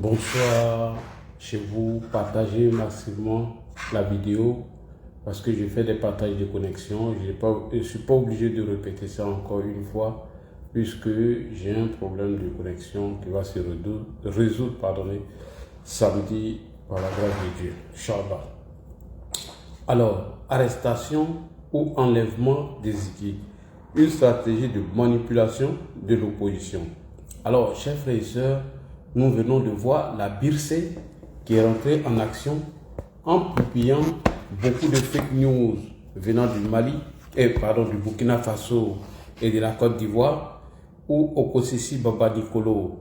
Bonsoir chez vous, partagez massivement la vidéo parce que je fais des partages de connexion. Je ne suis pas obligé de répéter ça encore une fois puisque j'ai un problème de connexion qui va se résoudre samedi par la grâce de Dieu. Inch'Allah. Alors, arrestation ou enlèvement des Ziki, une stratégie de manipulation de l'opposition. Alors, chers frères et sœurs, nous venons de voir la BIRC qui est rentrée en action en publiant beaucoup de fake news venant du du Burkina Faso et de la Côte d'Ivoire, où Okosisi Baba Nicolo,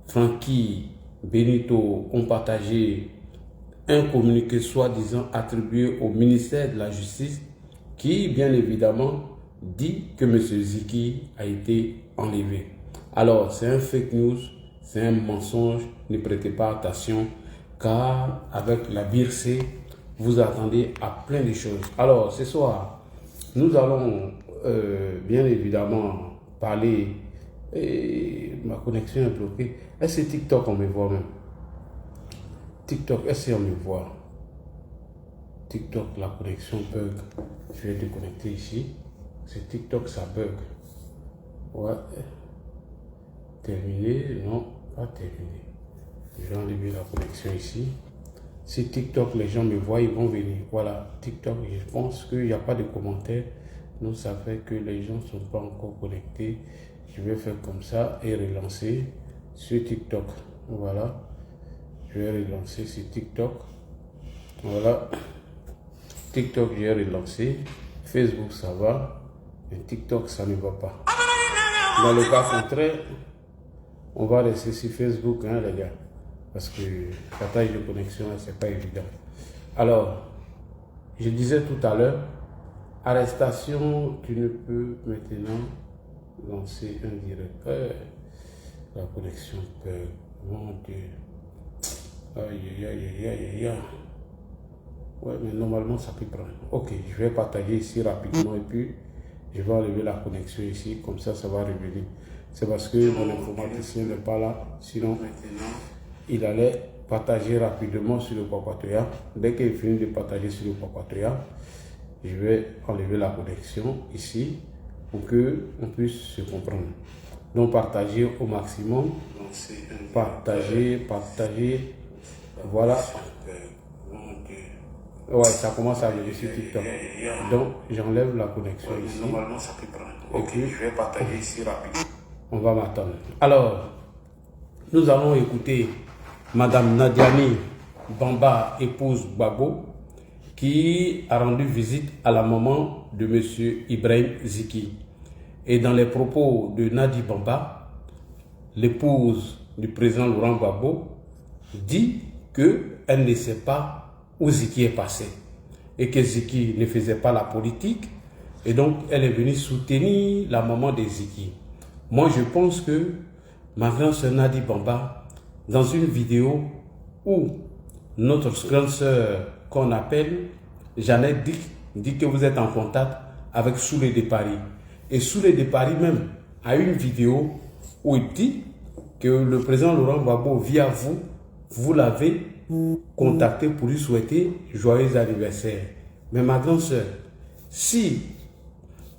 Francky, Benito ont partagé un communiqué soi-disant attribué au ministère de la Justice qui, bien évidemment, dit que M. Ziki a été enlevé. Alors, c'est un fake news, c'est un mensonge, ne prêtez pas attention, car avec la BIRC, vous attendez à plein de choses. Alors, ce soir, nous allons bien évidemment parler, et ma connexion est bloquée. Est-ce que TikTok, on me voit même? TikTok, est-ce qu'on me voit? TikTok, la connexion bug. Je vais déconnecter ici. C'est TikTok, ça bug. Ouais. Terminé, non, pas terminé. Je vais enlever la connexion ici. Si TikTok, les gens me voient, ils vont venir. Voilà, TikTok, je pense qu'il n'y a pas de commentaires. Donc, ça fait que les gens ne sont pas encore connectés. Je vais faire comme ça et relancer sur TikTok. Voilà. Je vais relancer sur TikTok. Voilà. TikTok, j'ai relancé. Facebook, ça va. Mais TikTok, ça ne va pas. Dans le cas contraire, on va rester sur Facebook, hein, les gars. Parce que la taille de connexion, c'est pas évident. Alors, je disais tout à l'heure, arrestation, tu ne peux maintenant lancer un direct. La connexion peut. Mon Dieu. Aïe, aïe, aïe, aïe, aïe. Ouais, mais normalement, ça peut prendre. Ok, je vais partager ici rapidement et puis je vais enlever la connexion ici. Comme ça, ça va revenir. C'est parce que mon informaticien n'est pas là. Sinon, il allait partager rapidement sur le Papatoya. Dès qu'il finit de partager sur le Papatoya, je vais enlever la connexion ici pour qu'on puisse se comprendre. Donc, partager au maximum. Partager. Voilà. Ouais, ça commence à arriver sur TikTok. Donc, j'enlève la connexion ici. Normalement, ça peut prendre. Ok, je vais partager ici rapidement. On va m'attendre. Alors, nous allons écouter Madame Nadiani Bamba, épouse Babo, qui a rendu visite à la maman de M. Ibrahim Ziki. Et dans les propos de Nadi Bamba, l'épouse du président Laurent Gbagbo, dit qu'elle ne sait pas où Ziki est passé et que Ziki ne faisait pas la politique et donc elle est venue soutenir la maman de Ziki. Moi je pense que ma grande sœur Nadi Bamba, dans une vidéo où notre grande sœur qu'on appelle Jeannette dit que vous êtes en contact avec Soulé de Paris, et Soulé de Paris même a une vidéo où il dit que le président Laurent Gbagbo via vous l'avez contacté pour lui souhaiter joyeux anniversaire. Mais ma grande sœur, si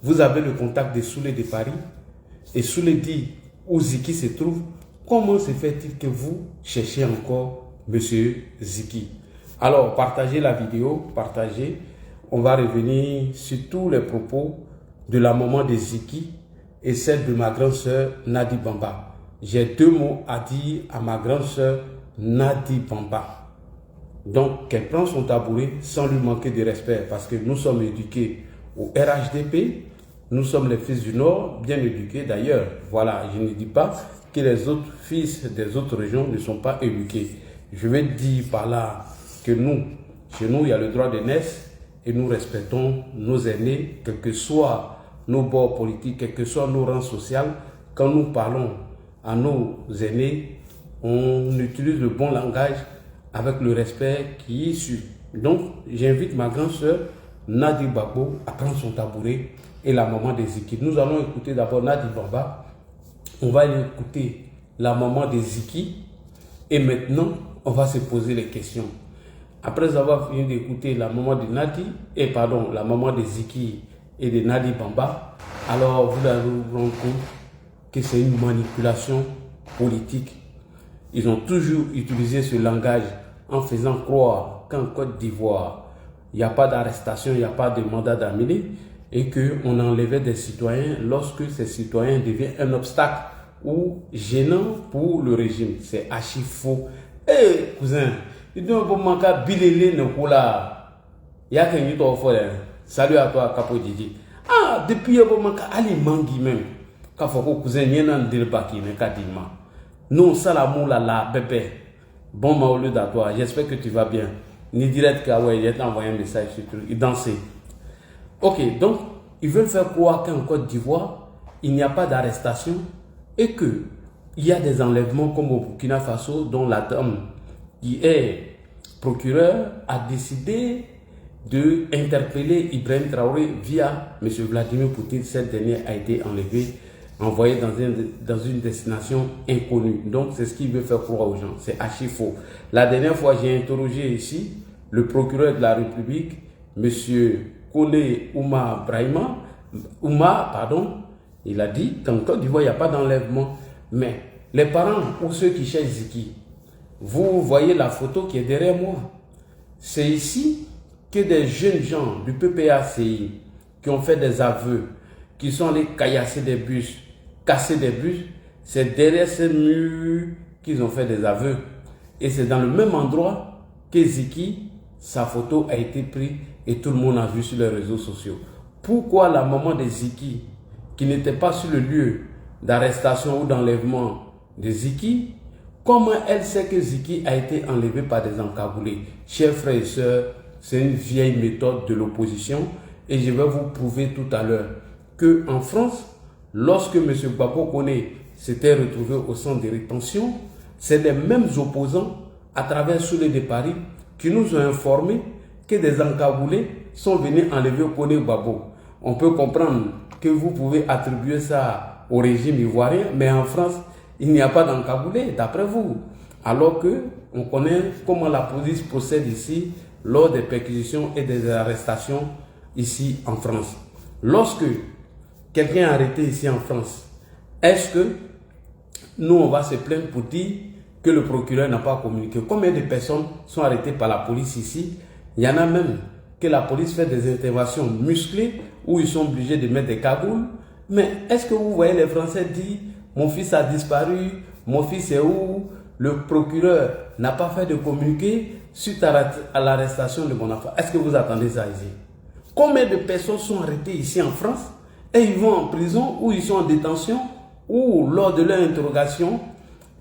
vous avez le contact de Soulé de Paris et Soulé dit où Ziki se trouve, comment se fait-il que vous cherchez encore Monsieur Ziki? Alors, partagez la vidéo, partagez. On va revenir sur tous les propos de la maman de Ziki et celle de ma grande sœur Nadi Bamba. J'ai deux mots à dire à ma grande sœur Nadi Bamba. Donc, qu'elle prend son tabouret sans lui manquer de respect, parce que nous sommes éduqués au RHDP, nous sommes les fils du Nord, bien éduqués d'ailleurs. Voilà, je ne dis pas que les autres fils des autres régions ne sont pas éduqués. Je vais dire par là que nous, chez nous, il y a le droit de naissance et nous respectons nos aînés, quels que soient nos bords politiques, quels que soient nos rangs sociaux. Quand nous parlons à nos aînés, on utilise le bon langage avec le respect qui est issu. Donc, j'invite ma grande sœur Nadi Babo à prendre son tabouret et la maman des Ziki. Nous allons écouter d'abord Nadi Bamba. On va écouter la maman des Ziki Et maintenant, on va se poser les questions. Après avoir fini d'écouter la maman de Nadi, la maman de Ziki et de Nadi Bamba, alors vous allez vous rendre compte que c'est une manipulation politique. Ils ont toujours utilisé ce langage en faisant croire qu'en Côte d'Ivoire, il n'y a pas d'arrestation, il n'y a pas de mandat d'amener et qu'on enlevait des citoyens lorsque ces citoyens deviennent un obstacle ou gênant pour le régime. C'est archi faux. Eh, cousin, il doit pas manquer bilélé ne là. Il y a quelqu'un qui t'offre. Salut à toi, Capo Didi. Ah, depuis il y a pas manqué Ali Mangi même. Quand faut que cousin n'y ait pas de baki, mais kadima. Non, ça la moula la bébé. Bon maoulou à toi. J'espère que tu vas bien. Ni direct que ouais, il t'a envoyé un message sur tout. Il dansait. Ok, donc ils veulent faire croire qu'en Côte d'Ivoire, il n'y a pas d'arrestation et que il y a des enlèvements comme au Burkina Faso, dont la dame qui est procureur a décidé d'interpeller Ibrahim Traoré via M. Vladimir Poutine. Cette dernière a été enlevée, envoyée dans une destination inconnue. Donc c'est ce qu'il veut faire croire aux gens. C'est archi faux. La dernière fois, j'ai interrogé ici le procureur de la République, M. Kone Ouma Brahima. Il a dit qu'en Côte d'Ivoire, il n'y a pas d'enlèvement. Mais les parents ou ceux qui cherchent Ziki, vous voyez la photo qui est derrière moi. C'est ici que des jeunes gens du PPACI qui ont fait des aveux, qui sont allés caillasser des bus, casser des bus, c'est derrière ces murs qu'ils ont fait des aveux. Et c'est dans le même endroit que Ziki, sa photo a été prise et tout le monde a vu sur les réseaux sociaux. Pourquoi la maman de Ziki, qui n'était pas sur le lieu d'arrestation ou d'enlèvement de Ziki, comment elle sait que Ziki a été enlevé par des encagoulés? Chers frères et sœurs, c'est une vieille méthode de l'opposition et je vais vous prouver tout à l'heure qu'en France, lorsque M. Gbagbo Kone s'était retrouvé au centre de rétention, c'est les mêmes opposants à travers Soulé de Paris qui nous ont informé que des encagoulés sont venus enlever Kone Gbagbo. On peut comprendre que vous pouvez attribuer ça au régime ivoirien, mais en France, il n'y a pas d'encagoulés, d'après vous. Alors que on connaît comment la police procède ici lors des perquisitions et des arrestations ici en France. Lorsque quelqu'un est arrêté ici en France, est-ce que nous, on va se plaindre pour dire que le procureur n'a pas communiqué? Combien de personnes sont arrêtées par la police ici? Il y en a même que la police fait des interventions musclées où ils sont obligés de mettre des cagoules. Mais est-ce que vous voyez les Français dire « Mon fils a disparu, mon fils est où ?» Le procureur n'a pas fait de communiqué suite à l'arrestation de mon enfant. Est-ce que vous attendez ça ici? Combien de personnes sont arrêtées ici en France et ils vont en prison ou ils sont en détention ou lors de leur interrogation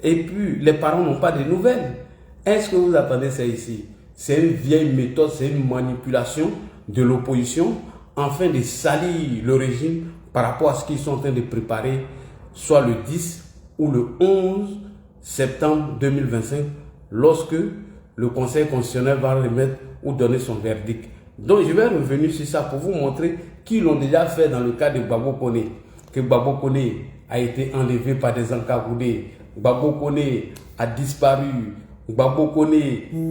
et puis les parents n'ont pas de nouvelles? Est-ce que vous attendez ça ici? C'est une vieille méthode, c'est une manipulation de l'opposition afin de salir le régime par rapport à ce qu'ils sont en train de préparer, soit le 10 ou le 11 septembre 2025, lorsque le Conseil constitutionnel va remettre ou donner son verdict. Donc je vais revenir sur ça pour vous montrer qu'ils l'ont déjà fait dans le cas de Gbagbo Kone, que Gbagbo Kone a été enlevé par des encagoulés, Gbagbo Kone a disparu, Gbagbo Kone,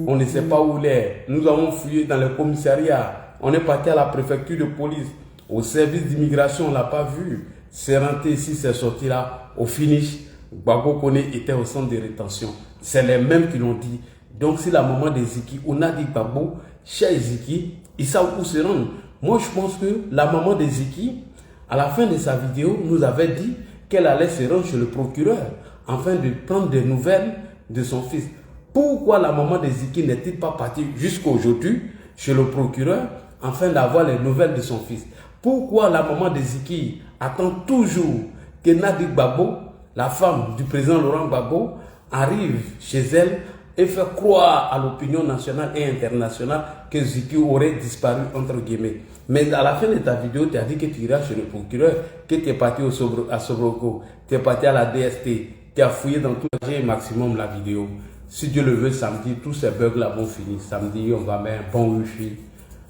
on ne sait pas où il est. Nous avons fouillé dans le commissariat, on est parti à la préfecture de police, au service d'immigration, on ne l'a pas vu. C'est rentré ici, c'est sorti là, au finish, Gbagbo Kone était au centre de rétention. C'est les mêmes qui l'ont dit. Donc si la maman de Ziki, on a dit Gbagbo, chez Ziki, ils savent où se rendre. Moi je pense que la maman de Ziki, à la fin de sa vidéo, nous avait dit qu'elle allait se rendre chez le procureur afin de prendre des nouvelles de son fils. Pourquoi la maman de Ziki n'est-elle pas partie jusqu'à aujourd'hui chez le procureur afin d'avoir les nouvelles de son fils? Pourquoi la maman de Ziki attend toujours que Nadi Gbagbo, la femme du président Laurent Gbagbo, arrive chez elle et fait croire à l'opinion nationale et internationale que Ziki aurait disparu entre guillemets? Mais à la fin de ta vidéo, tu as dit que tu iras chez le procureur, que tu es parti à Sobroko, tu es parti à la DST, tu as fouillé dans tout le maximum la vidéo. Si Dieu le veut, samedi, tous ces bugs-là vont finir. Samedi, on va mettre un bon wifi,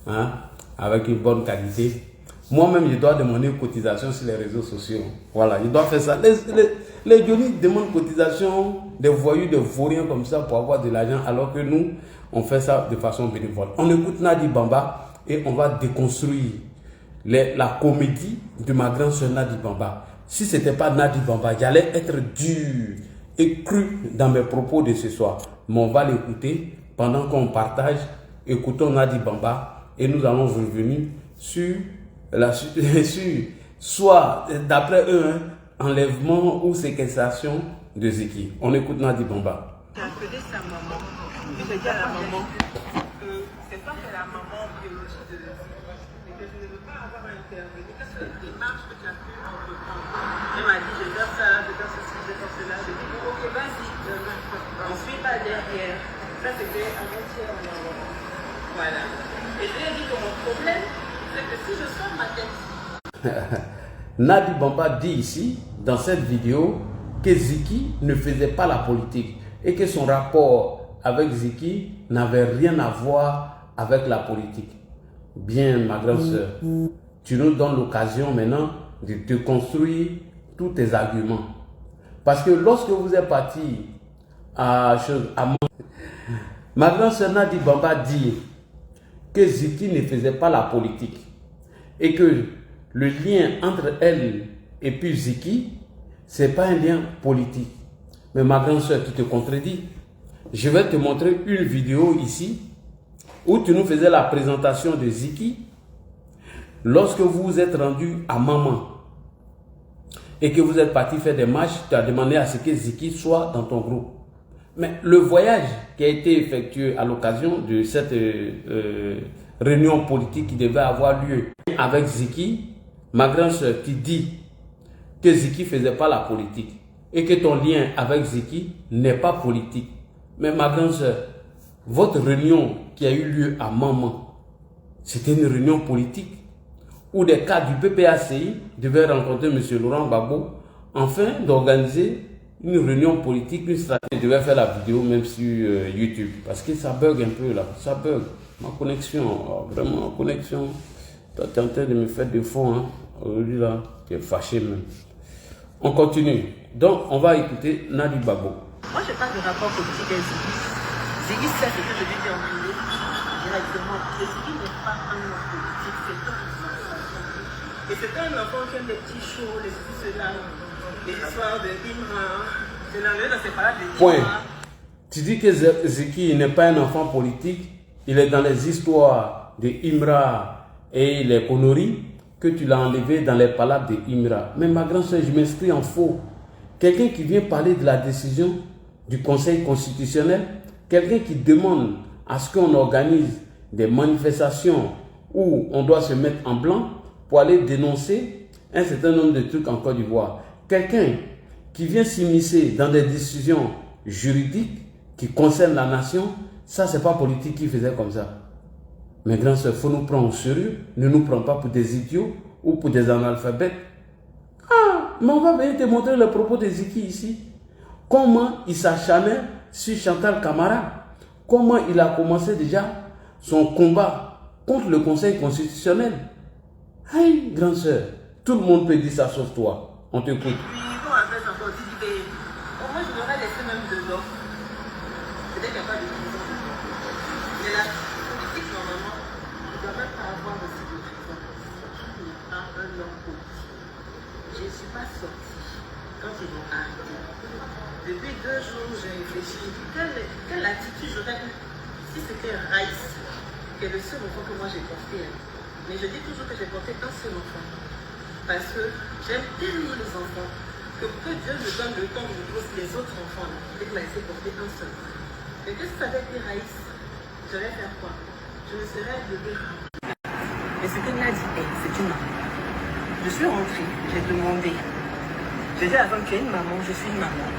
hein, avec une bonne qualité. Moi-même, je dois demander une cotisation sur les réseaux sociaux. Voilà, je dois faire ça. Les Johnny demandent cotisation des voyous, des vauriens comme ça pour avoir de l'argent, alors que nous, on fait ça de façon bénévole. On écoute Nadi Bamba et on va déconstruire la comédie de ma grande sœur Nadi Bamba. Si ce n'était pas Nadi Bamba, j'allais être dur et cru dans mes propos de ce soir. Mais on va l'écouter pendant qu'on partage. Écoutons Nadi Bamba et nous allons revenir sur soit d'après eux, enlèvement ou séquestration de Ziki. On écoute Nadi Bamba. J'ai appelé sa maman. J'ai dit à la maman que c'est pas que la maman biologique de Ziki, mais que je ne veux pas avoir à intervenir. Qu'est-ce que les démarches que tu as pu entreprendre? Elle m'a dit, je dois ça, je dois ceci, je dois cela. Je dis, bon, ok, vas-y. On ne suit pas derrière. Ça, c'était avant-hier en avant. Voilà. Et je lui ai dit que mon problème, c'est que si je sors ma tête. Nadi Bamba dit ici, dans cette vidéo, que Ziki ne faisait pas la politique et que son rapport avec Ziki n'avait rien à voir avec la politique. Bien, ma grande sœur, tu nous donnes l'occasion maintenant de te construire tous tes arguments. Parce que lorsque vous êtes parti ma grande sœur Nadi Bamba dit que Ziki ne faisait pas la politique et que le lien entre elle et puis Ziki, ce n'est pas un lien politique. Mais ma grande sœur, tu te contredis. Je vais te montrer une vidéo ici où tu nous faisais la présentation de Ziki lorsque vous vous êtes rendu à Maman et que vous êtes parti faire des marches. Tu as demandé à ce que Ziki soit dans ton groupe. Mais le voyage qui a été effectué à l'occasion de cette réunion politique qui devait avoir lieu avec Ziki, ma grande soeur, qui dit que Ziki ne faisait pas la politique et que ton lien avec Ziki n'est pas politique. Mais ma grande soeur, votre réunion qui a eu lieu à Maman, c'était une réunion politique où des cadres du PPACI devaient rencontrer M. Laurent Gbagbo afin d'organiser une réunion politique, une stratégie. Je devais faire la vidéo même sur YouTube parce que ça bug un peu là, ça bug. Ma connexion, vraiment ma connexion, tu es en train de me faire des fonds, hein. Aujourd'hui là, tu es fâché même. On continue. Donc, on va écouter Nadi Babo. Moi, je n'ai pas de rapport politique avec Ziggy. Ziggy, c'est ce que je lui ai dit en privé, directement. Et Ziggy n'est pas un homme politique, c'est un enfant. Et c'est un enfant qui aime les petits shows, les petits cela, les histoires de Imra. C'est dans ces parades de Imra. Point. Tu dis que Ziggy n'est pas un enfant politique, il est dans les histoires de Imra et les conneries que tu l'as enlevé dans les palabres de Imra. Mais ma grande soeur, je m'inscris en faux. Quelqu'un qui vient parler de la décision du Conseil constitutionnel, quelqu'un qui demande à ce qu'on organise des manifestations où on doit se mettre en blanc pour aller dénoncer un certain nombre de trucs en Côte d'Ivoire. Quelqu'un qui vient s'immiscer dans des décisions juridiques qui concernent la nation, ça c'est pas politique qui faisait comme ça. Mes grands sœurs, il faut nous prendre au sérieux, ne nous prends pas pour des idiots ou pour des analphabètes. Ah, mais on va venir te montrer le propos de Ziki ici. Comment il s'acharnait sur Chantal Camara. Comment il a commencé déjà son combat contre le Conseil constitutionnel. Aïe, grande sœur, tout le monde peut dire ça sauf toi. On t'écoute. Puis, bon, après, c'est encore dit, au moins, je l'aurais laissé même dehors. Peut-être qu'il n'y a pas de prison. Mais la politique, normalement, ne doit même pas avoir aussi de prison. Surtout pas un homme politique. Je ne suis pas sortie quand ils m'ont arrêté. Depuis 2 jours, j'ai réfléchi. Quelle attitude j'aurais eu si c'était Raïs, qui est le seul enfant que moi j'ai porté. Mais je dis toujours que j'ai porté un seul enfant. Parce que j'aime tellement les enfants que Dieu me donne le temps de poser les autres enfants. Et il m'a laissé porter un seul. Mais qu'est-ce que ça avait été Raïs? J'allais faire quoi? Je me serais levée. Mais ce que Nadi est, c'est une maman. Je suis rentrée, j'ai demandé. J'ai dit à la femme, tu es une maman, je suis une maman.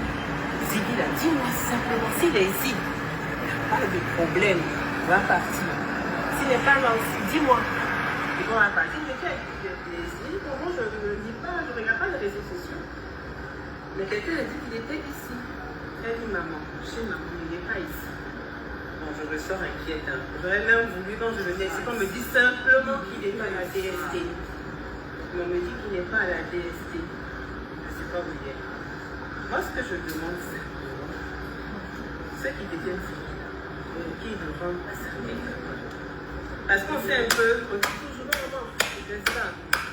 Ziggy là, dis-moi simplement, s'il est ici, pas de problème, va partir. S'il n'est pas là aussi, dis-moi. Et on va partir. Mais quel plaisir, comment je ne dis pas, je ne regarde pas les réseaux sociaux. Mais quelqu'un a dit qu'il était ici. Elle dit, maman, je suis maman, il n'est pas ici. Bon, je ressors inquiète. Hein. J'aurais même voulu, quand je venais ici, qu'on me dise simplement qu'il est à la DST. mais on me dit qu'il n'est pas à la DST. Je ne sais pas où il est. Moi, ce que je demande, c'est ceux qui deviennent civils, qui le rendent à servir. Parce qu'on sait un peu, on dit toujours, non, c'est ça.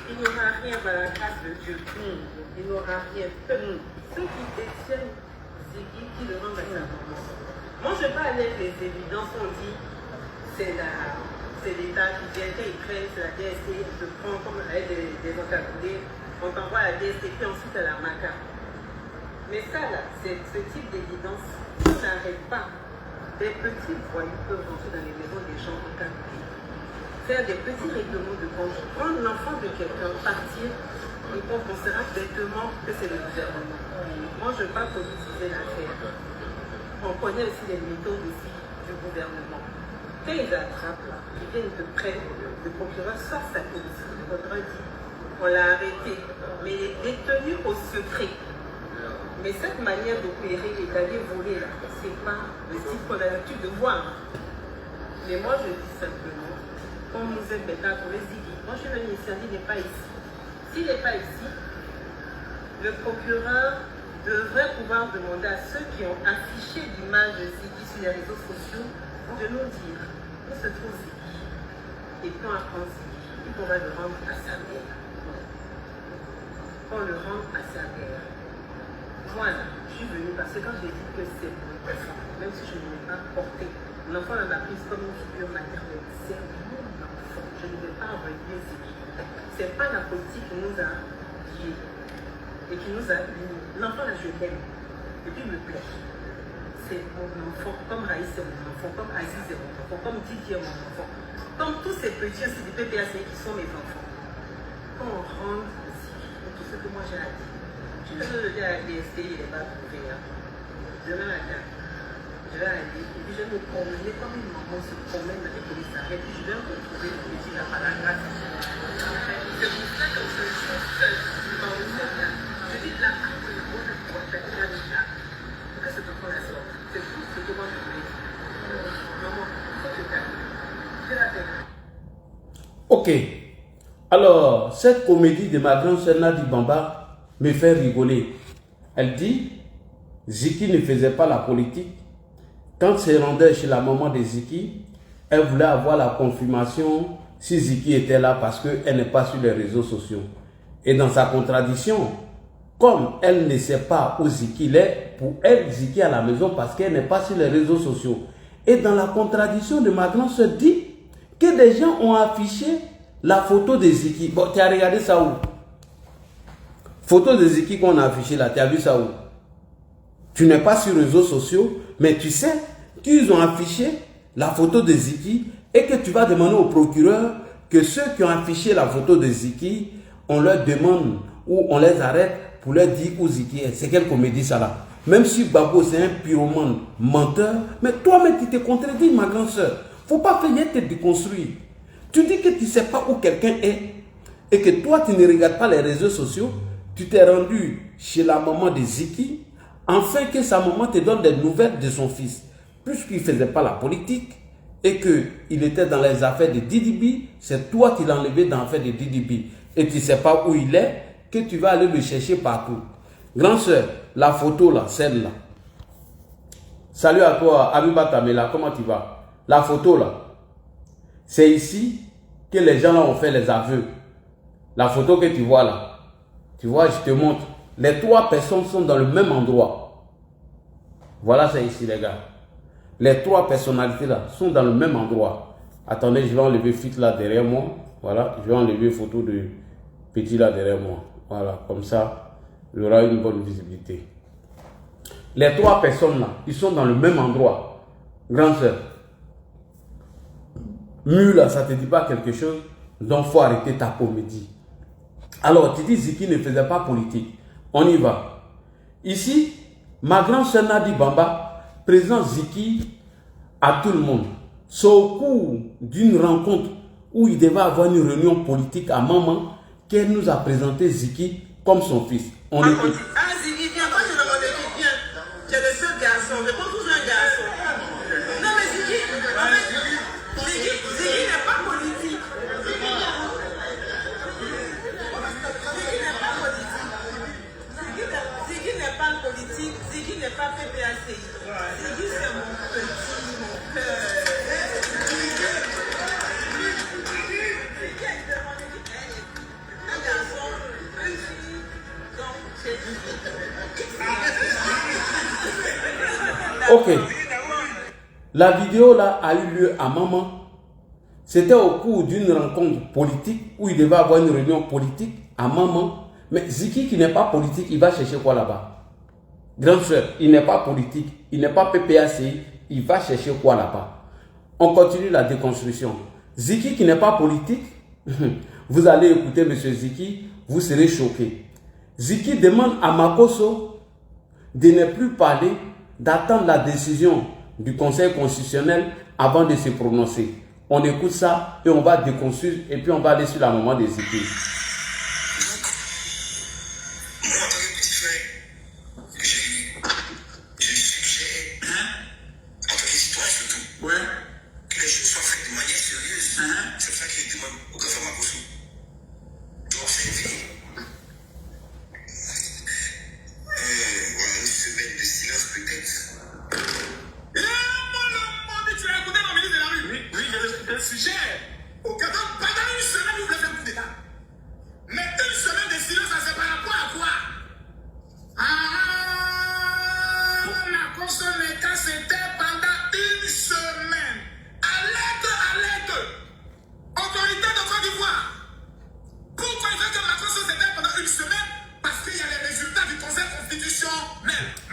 Il n'y aura rien par la grâce de Dieu. Il n'y aura rien. Ceux qui détiennent Ziggy, qui le rendent à servir. Moi, je ne vais pas aller avec les évidences, on dit, c'est l'État qui vient, quand ils prennent, c'est la DST, ils te prennent comme avec des encagoulés, on t'envoie à la DST, puis ensuite à la MACA. Mais ça, là, c'est ce type d'évidence, si on n'arrête pas, des petits voyous peuvent rentrer dans les maisons des gens encagoulés, faire des petits règlements de compte, prendre l'enfant de quelqu'un, partir, et qu'on pensera bêtement que c'est le gouvernement. Moi, je ne veux pas politiser l'affaire. On connaît aussi les méthodes aussi du gouvernement. Quand ils attrapent là, ils viennent te prendre, le procureur sort sa commission, le procureur dit, on l'a arrêté, mais il est détenu au secret. Mais cette manière d'opérer et d'aller voler là, c'est pas le type qu'on a l'habitude de voir. Mais moi je dis simplement, comme nous aime maintenant pour les Ziggy, moi je suis venu ici, il n'est pas ici. S'il n'est pas ici, le procureur devrait pouvoir demander à ceux qui ont affiché l'image de Ziggy sur les réseaux sociaux de nous dire où se trouve Ziggy et quand apprend Ziggy et qu'on va le rendre à sa mère. Qu'on le rende à sa mère. Moi, je suis venue parce que quand j'ai dit que c'est mon enfant, même si je ne l'ai pas porté, l'enfant m'a prise comme une figure maternelle. C'est mon enfant. Je ne vais pas relier Ziggy. Ce n'est pas la politique qui nous a liés et qui nous a unis. L'enfant, là, je l'aime. Et puis, il me plaît. C'est mon enfant. Comme Raïs, c'est mon enfant. Comme Aziz, c'est mon enfant. Comme Didier, mon enfant. Comme tous ces petits aussi du PPAC qui sont mes enfants. Quand on rentre ici, tout ce que moi j'ai à dire, je vais le dire à la DST, il n'est pas trouvé. Demain matin, je vais aller et puis je vais me promener comme une maman se promène dans les commissariats. Et puis je vais me retrouver le petit là par la grâce. C'est pour ça que je suis seule. Je dis là, pour que ce enfant la sorte. C'est tout ce que moi je voulais dire. Maman, il faut que tu calmes. Je la fais. Ok. Alors, cette comédie de ma grande sœur Nadi Bamba me fait rigoler. Elle dit, Ziggy ne faisait pas la politique. Quand se rendait chez la maman de Ziggy, elle voulait avoir la confirmation si Ziggy était là parce qu'elle n'est pas sur les réseaux sociaux. Et dans sa contradiction, comme elle ne sait pas où Ziggy est, pour elle, Ziggy est à la maison parce qu'elle n'est pas sur les réseaux sociaux. Et dans la contradiction de ma grande sœur dit que des gens ont affiché la photo de Ziggy. Bon, tu as regardé ça où? Photo de Ziggy qu'on a affiché là, tu as vu ça où? Tu n'es pas sur les réseaux sociaux, mais tu sais qu'ils ont affiché la photo de Ziggy et que tu vas demander au procureur que ceux qui ont affiché la photo de Ziggy, on leur demande ou on les arrête pour leur dire où Ziggy est. C'est quelle comédie ça là? Même si Babo c'est un pyromane menteur, mais toi-même tu te contredis, ma grande soeur. Faut pas faire te déconstruire. Tu dis que tu ne sais pas où quelqu'un est et que toi tu ne regardes pas les réseaux sociaux. Tu t'es rendu chez la maman de Ziggy afin que sa maman te donne des nouvelles de son fils. Puisqu'il ne faisait pas la politique et qu'il était dans les affaires de Didi, c'est toi qui l'as enlevé dans l'affaire de Didi. Et tu ne sais pas où il est, que tu vas aller le chercher partout. Grande soeur, la photo là, celle-là. Salut à toi, Abiba Tamela, comment tu vas? La photo là, c'est ici que les gens là ont fait les aveux. La photo que tu vois là, tu vois, je te montre. Les trois personnes sont dans le même endroit. Voilà, c'est ici les gars. Les trois personnalités là sont dans le même endroit. Attendez, je vais enlever Fit là derrière moi. Voilà, je vais enlever photo de Petit là derrière moi. Voilà, comme ça, il y aura une bonne visibilité. Les trois personnes là, ils sont dans le même endroit. Grande sœur. Mu là, ça ne te dit pas quelque chose, donc il faut arrêter ta comédie. Alors, tu dis Ziggy ne faisait pas politique. On y va. Ici, ma grande sœur Nadi Bamba présente Ziggy à tout le monde. C'est au cours d'une rencontre où il devait avoir une réunion politique à maman qu'elle nous a présenté Ziggy comme son fils. On écoute. Ah, Ziggy, viens, quand je me remercie bien, tu es le seul garçon, je prends toujours un garçon. Non, mais Ziggy, Ziggy n'est pas politique. Ok. La vidéo là a eu lieu à Maman. C'était au cours d'une rencontre politique où il devait avoir une réunion politique à Maman. Mais Ziki qui n'est pas politique, il va chercher quoi là-bas? Grande soeur, il n'est pas politique, il n'est pas PPACI, il va chercher quoi là-bas? On continue la déconstruction. Ziki qui n'est pas politique, vous allez écouter M. Ziki, vous serez choqués. Ziki demande à Makosso de ne plus parler, d'attendre la décision du Conseil constitutionnel avant de se prononcer. On écoute ça et on va déconstruire et puis on va aller sur la maman de Ziki.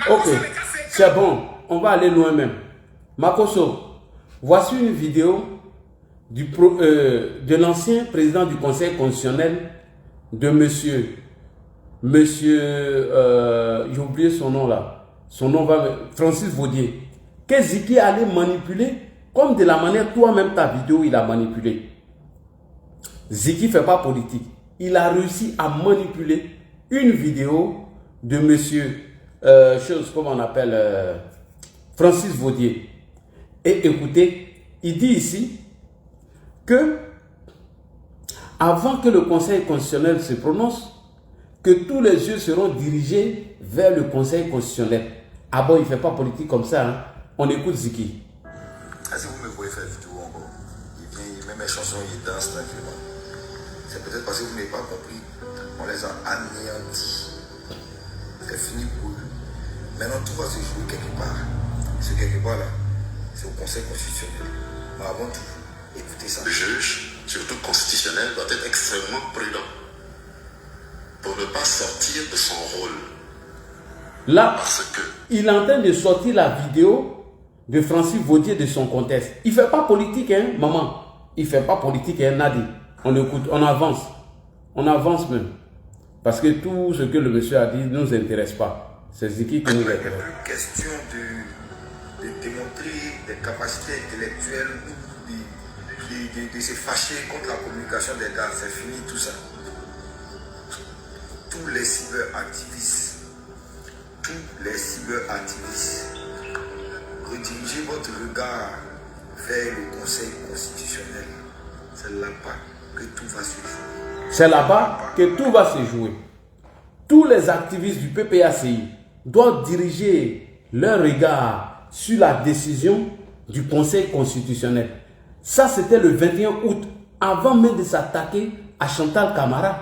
Ok, c'est bon, on va aller loin même. Makosso, voici une vidéo de l'ancien président du Conseil constitutionnel de monsieur, j'ai oublié son nom là, son nom va, Francis Vaudier, que Ziki allait manipuler comme de la manière toi-même ta vidéo il a manipulé. Ziki ne fait pas politique. Il a réussi à manipuler une vidéo de monsieur, comment on appelle, Francis Vaudier. Et écoutez, il dit ici que avant que le Conseil constitutionnel se prononce, que tous les yeux seront dirigés vers le Conseil constitutionnel. Ah bon, il ne fait pas politique comme ça, hein? On écoute Ziki. Est-ce que vous me voyez faire vidéo encore? Il vient, il met mes chansons, il danse tranquillement. C'est peut-être parce que vous n'avez pas compris. On les a anéantis. C'est fini pour eux. Maintenant, tout va se jouer quelque part. Ce quelque part là, c'est au Conseil constitutionnel. Mais avant tout, écoutez ça. Le juge, surtout constitutionnel, doit être extrêmement prudent pour ne pas sortir de son rôle. Là, parce que il est en train de sortir la vidéo de Francis Vaudier de son contexte. Il ne fait pas politique, hein, maman. Il ne fait pas politique, hein, Nadi. On écoute, on avance. On avance même. Parce que tout ce que le monsieur a dit ne nous intéresse pas. C'est Ziki qui nous intéresse. Il n'est plus question de démontrer des capacités intellectuelles ou de se fâcher contre la communication des gars. C'est fini tout ça. Tous les cyberactivistes, redirigez votre regard vers le Conseil constitutionnel. C'est là-bas que tout va se jouer. C'est là-bas que tout va se jouer. Tous les activistes du PPACI doivent diriger leur regard sur la décision du Conseil constitutionnel. Ça, c'était le 21 août, avant même de s'attaquer à Chantal Camara.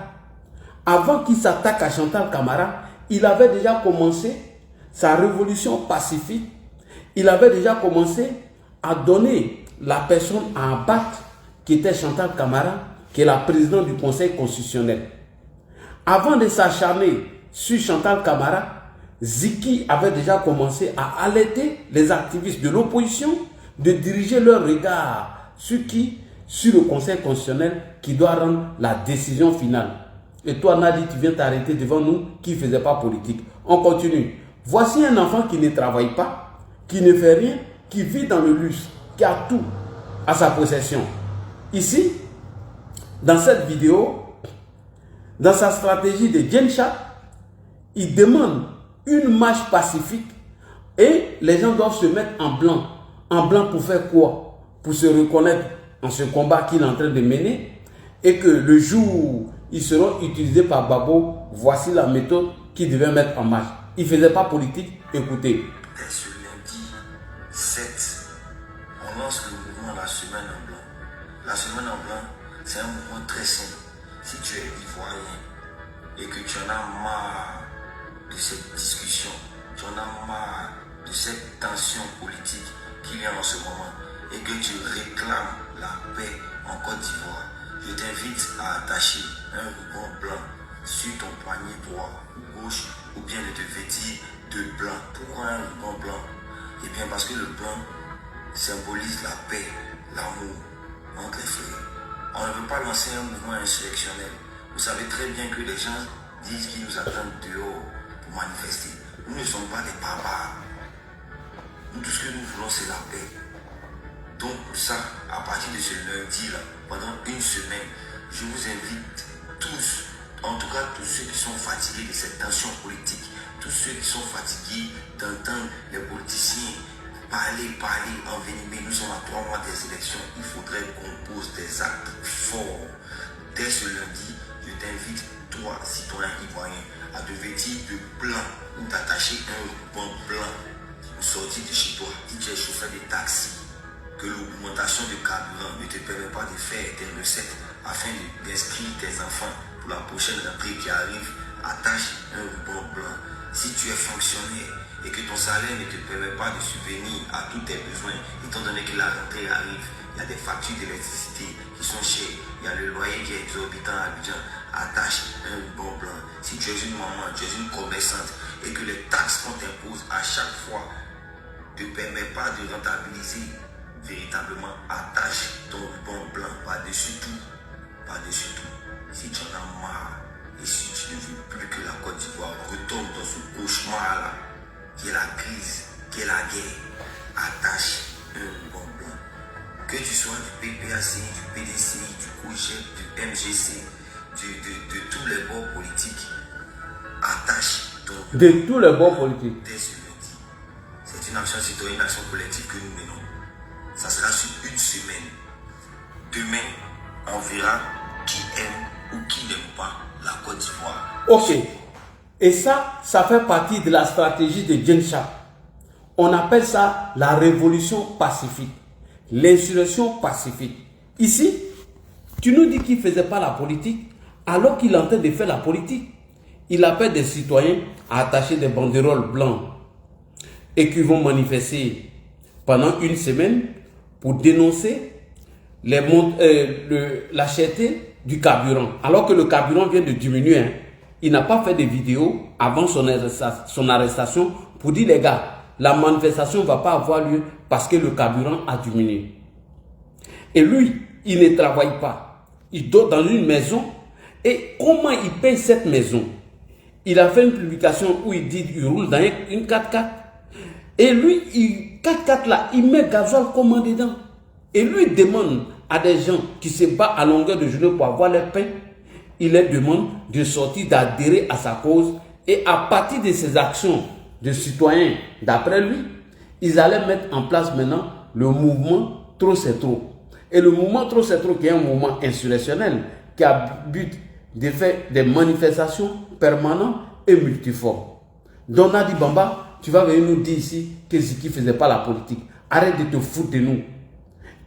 Avant qu'il s'attaque à Chantal Camara, il avait déjà commencé sa révolution pacifique. Il avait déjà commencé à donner la personne à abattre qui était Chantal Camara, qui est la présidente du Conseil constitutionnel. Avant de s'acharner sur Chantal Camara, Ziki avait déjà commencé à alerter les activistes de l'opposition de diriger leur regard sur qui? Sur le Conseil constitutionnel qui doit rendre la décision finale. Et toi, Nadi, tu viens t'arrêter devant nous qui ne faisait pas politique. On continue. Voici un enfant qui ne travaille pas, qui ne fait rien, qui vit dans le luxe, qui a tout à sa possession. Ici, dans cette vidéo, dans sa stratégie de Gensha, il demande une marche pacifique et les gens doivent se mettre en blanc. En blanc pour faire quoi? Pour se reconnaître en ce combat qu'il est en train de mener et que le jour où ils seront utilisés par Babo, voici la méthode qu'il devait mettre en marche. Il ne faisait pas politique, écoutez. Dès ce lundi 7, on lance le mouvement La Semaine en Blanc. La Semaine en Blanc, c'est un mouvement très simple. Si tu es ivoirien et que tu en as marre de cette discussion, tu en as marre de cette tension politique qu'il y a en ce moment et que tu réclames la paix en Côte d'Ivoire, je t'invite à attacher un ruban blanc sur ton poignet droit ou gauche ou bien de te vêtir de blanc. Pourquoi un ruban blanc? Eh bien parce que le blanc symbolise la paix, l'amour entre les frères. On ne veut pas lancer un mouvement insurrectionnel. Vous savez très bien que les gens disent qu'ils nous attendent dehors pour manifester. Nous ne sommes pas des barbares. Nous, tout ce que nous voulons, c'est la paix. Donc pour ça, à partir de ce lundi-là, pendant une semaine, je vous invite tous, en tout cas tous ceux qui sont fatigués de cette tension politique, tous ceux qui sont fatigués d'entendre les politiciens parler, envenimer. Nous sommes à 3 mois des élections. Il faudrait qu'on pose des actes forts. Dès ce lundi, je t'invite, toi, citoyen ivoirien, à te vêtir de blanc ou d'attacher un ruban blanc, sortir de chez toi, si tu es chauffeur de taxi, que l'augmentation de carburant ne te permet pas de faire tes recettes afin d'inscrire tes enfants pour la prochaine rentrée qui arrive, attache un ruban blanc. Si tu es fonctionnaire et que ton salaire ne te permet pas de subvenir à tous tes besoins, étant donné que la rentrée arrive, il y a des factures d'électricité qui sont chères, il y a le loyer qui est exorbitant à Abidjan, attache un ruban blanc. Si tu es une maman, tu es une commerçante et que les taxes qu'on t'impose à chaque fois ne te permettent pas de rentabiliser véritablement, attache ton ruban blanc par-dessus tout. Par-dessus tout. Si tu en as marre et si tu ne veux plus que la Côte d'Ivoire retombe dans ce cauchemar-là, qui est la crise, qui est la guerre, attache un ruban blanc. Que tu sois du PPAC, du PDC, du COJEP, du MGC, de tous les bords politiques, attache ton ruban. De tous les bords politiques. Dès ce lundi. C'est une action citoyenne, une action collective que nous menons. Ça sera sur une semaine. Demain, on verra qui aime ou qui n'aime pas la Côte d'Ivoire. Ok. Et ça fait partie de la stratégie de Djen Chap. On appelle ça la révolution pacifique. L'insurrection pacifique. Ici, tu nous dis qu'il ne faisait pas la politique, alors qu'il est en train de faire la politique. Il appelle des citoyens à attacher des banderoles blancs et qui vont manifester pendant une semaine pour dénoncer la cherté du carburant. Alors que le carburant vient de diminuer. Hein. Il n'a pas fait de vidéo avant son arrestation pour dire les gars, la manifestation ne va pas avoir lieu parce que le carburant a diminué. Et lui, il ne travaille pas. Il dort dans une maison. Et comment il paye cette maison? Il a fait une publication où il dit qu'il roule dans une 4x4. Et lui, 4x4 là, il met gasoil comment dedans? Et lui demande à des gens qui se battent à longueur de journée pour avoir leur pain, il leur demande de sortir, d'adhérer à sa cause. Et à partir de ces actions de citoyens, d'après lui, ils allaient mettre en place maintenant le mouvement Trop c'est trop. Et le mouvement Trop c'est trop, qui est un mouvement insurrectionnel, qui a but de faire des manifestations permanentes et multiformes. Donc Nadi Bamba, tu vas venir nous dire ici que Ziki ne faisait pas la politique. Arrête de te foutre de nous.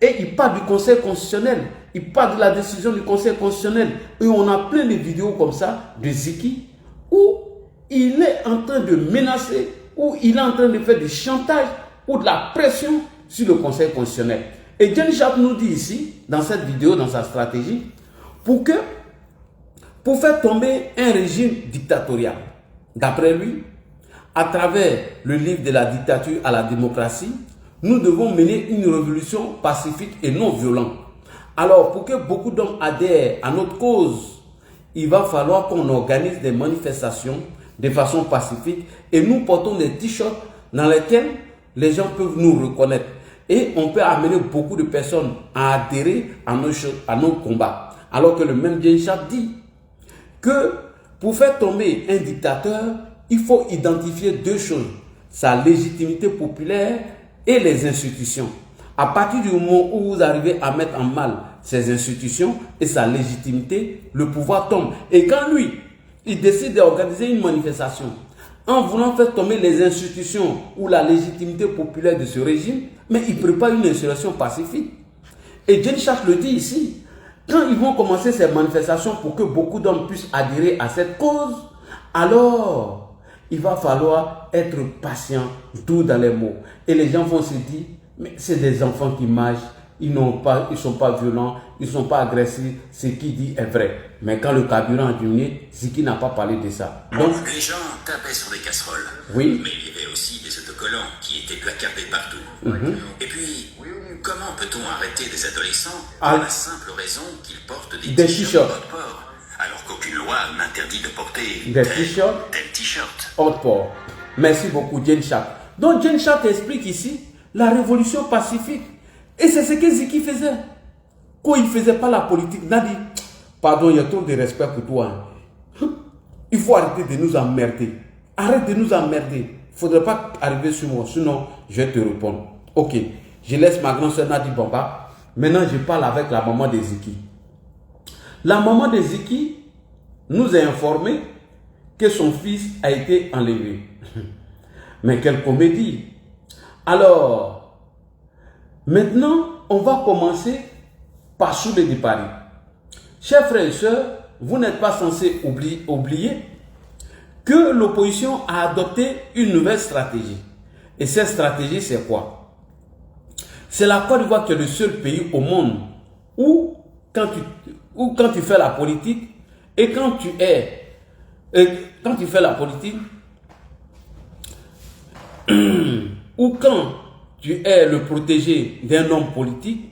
Et il parle du Conseil constitutionnel. Il parle de la décision du Conseil constitutionnel. Et on a plein de vidéos comme ça de Ziki où il est en train de menacer, où il est en train de faire du chantage ou de la pression sur le Conseil constitutionnel. Et Djen Chap nous dit ici, dans cette vidéo, dans sa stratégie, pour faire tomber un régime dictatorial. D'après lui, à travers le livre de la dictature à la démocratie, nous devons mener une révolution pacifique et non violente. Alors, pour que beaucoup d'hommes adhèrent à notre cause, il va falloir qu'on organise des manifestations de façon pacifique et nous portons des t-shirts dans lesquels les gens peuvent nous reconnaître. Et on peut amener beaucoup de personnes à adhérer à nos combats. Alors que le même Djen Chap dit que pour faire tomber un dictateur, il faut identifier deux choses, sa légitimité populaire et les institutions. À partir du moment où vous arrivez à mettre en mal ces institutions et sa légitimité, le pouvoir tombe. Et quand lui, il décide d'organiser une manifestation en voulant faire tomber les institutions ou la légitimité populaire de ce régime, mais il prépare une insurrection pacifique. Et Djen Chap le dit ici, quand ils vont commencer ces manifestations pour que beaucoup d'hommes puissent adhérer à cette cause, alors il va falloir être patient, doux dans les mots. Et les gens vont se dire, mais c'est des enfants qui mangent, ils ne sont pas violents, ils ne sont pas agressifs, ce qu'il dit est vrai. Mais quand le carburant a diminué, Ziki n'a pas parlé de ça. Donc, les gens tapaient sur des casseroles. Oui. Mais il y avait aussi des autocollants qui étaient placardés partout. Et puis, comment peut-on arrêter des adolescents pour la simple raison qu'ils portent des t-shirts haute port, alors qu'aucune loi n'interdit de porter des t-shirts tel t-shirt haute port. Merci beaucoup, Jane Sharp. Donc, Jane Sharp explique ici la révolution pacifique. Et c'est ce que Ziki faisait. Quand il ne faisait pas la politique, il a dit, pardon, il y a trop de respect pour toi. Il faut arrêter de nous emmerder. Arrête de nous emmerder. Il ne faudrait pas arriver sur moi, sinon je vais te répondre. Ok, je laisse ma grande soeur Nadi Bamba. Maintenant, je parle avec la maman de Ziki. La maman de Ziki nous a informé que son fils a été enlevé. Mais quelle comédie! Alors, maintenant, on va commencer par Soulé de Paris. Chers frères et sœurs, vous n'êtes pas censés oublier que l'opposition a adopté une nouvelle stratégie. Et cette stratégie, c'est quoi? C'est la Côte d'Ivoire qui est le seul pays au monde où, quand tu fais la politique, et quand tu fais la politique, ou quand tu es le protégé d'un homme politique,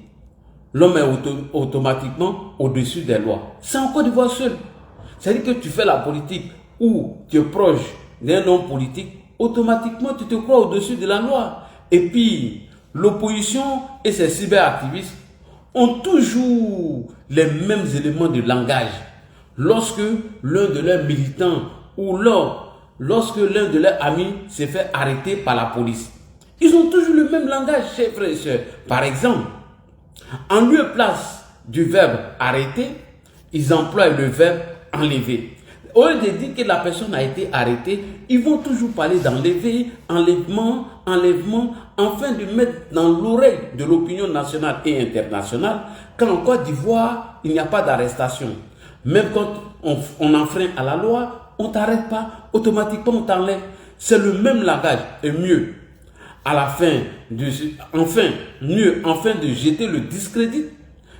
l'homme est automatiquement au-dessus des lois. C'est en Côte d'Ivoire seul. C'est-à-dire que tu fais la politique ou tu es proche d'un homme politique, automatiquement tu te crois au-dessus de la loi. Et puis, l'opposition et ses cyberactivistes ont toujours les mêmes éléments de langage. Lorsque l'un de leurs militants ou lorsque l'un de leurs amis se fait arrêter par la police, ils ont toujours le même langage, chers frères et sœurs. Par exemple, en lieu et place du verbe arrêter, ils emploient le verbe enlever. Au lieu de dire que la personne a été arrêtée, ils vont toujours parler d'enlever, enlèvement, enlèvement, afin de mettre dans l'oreille de l'opinion nationale et internationale qu'en Côte d'Ivoire, il n'y a pas d'arrestation. Même quand on enfreint à la loi, on ne t'arrête pas, automatiquement on t'enlève. C'est le même langage, et mieux. Enfin de jeter le discrédit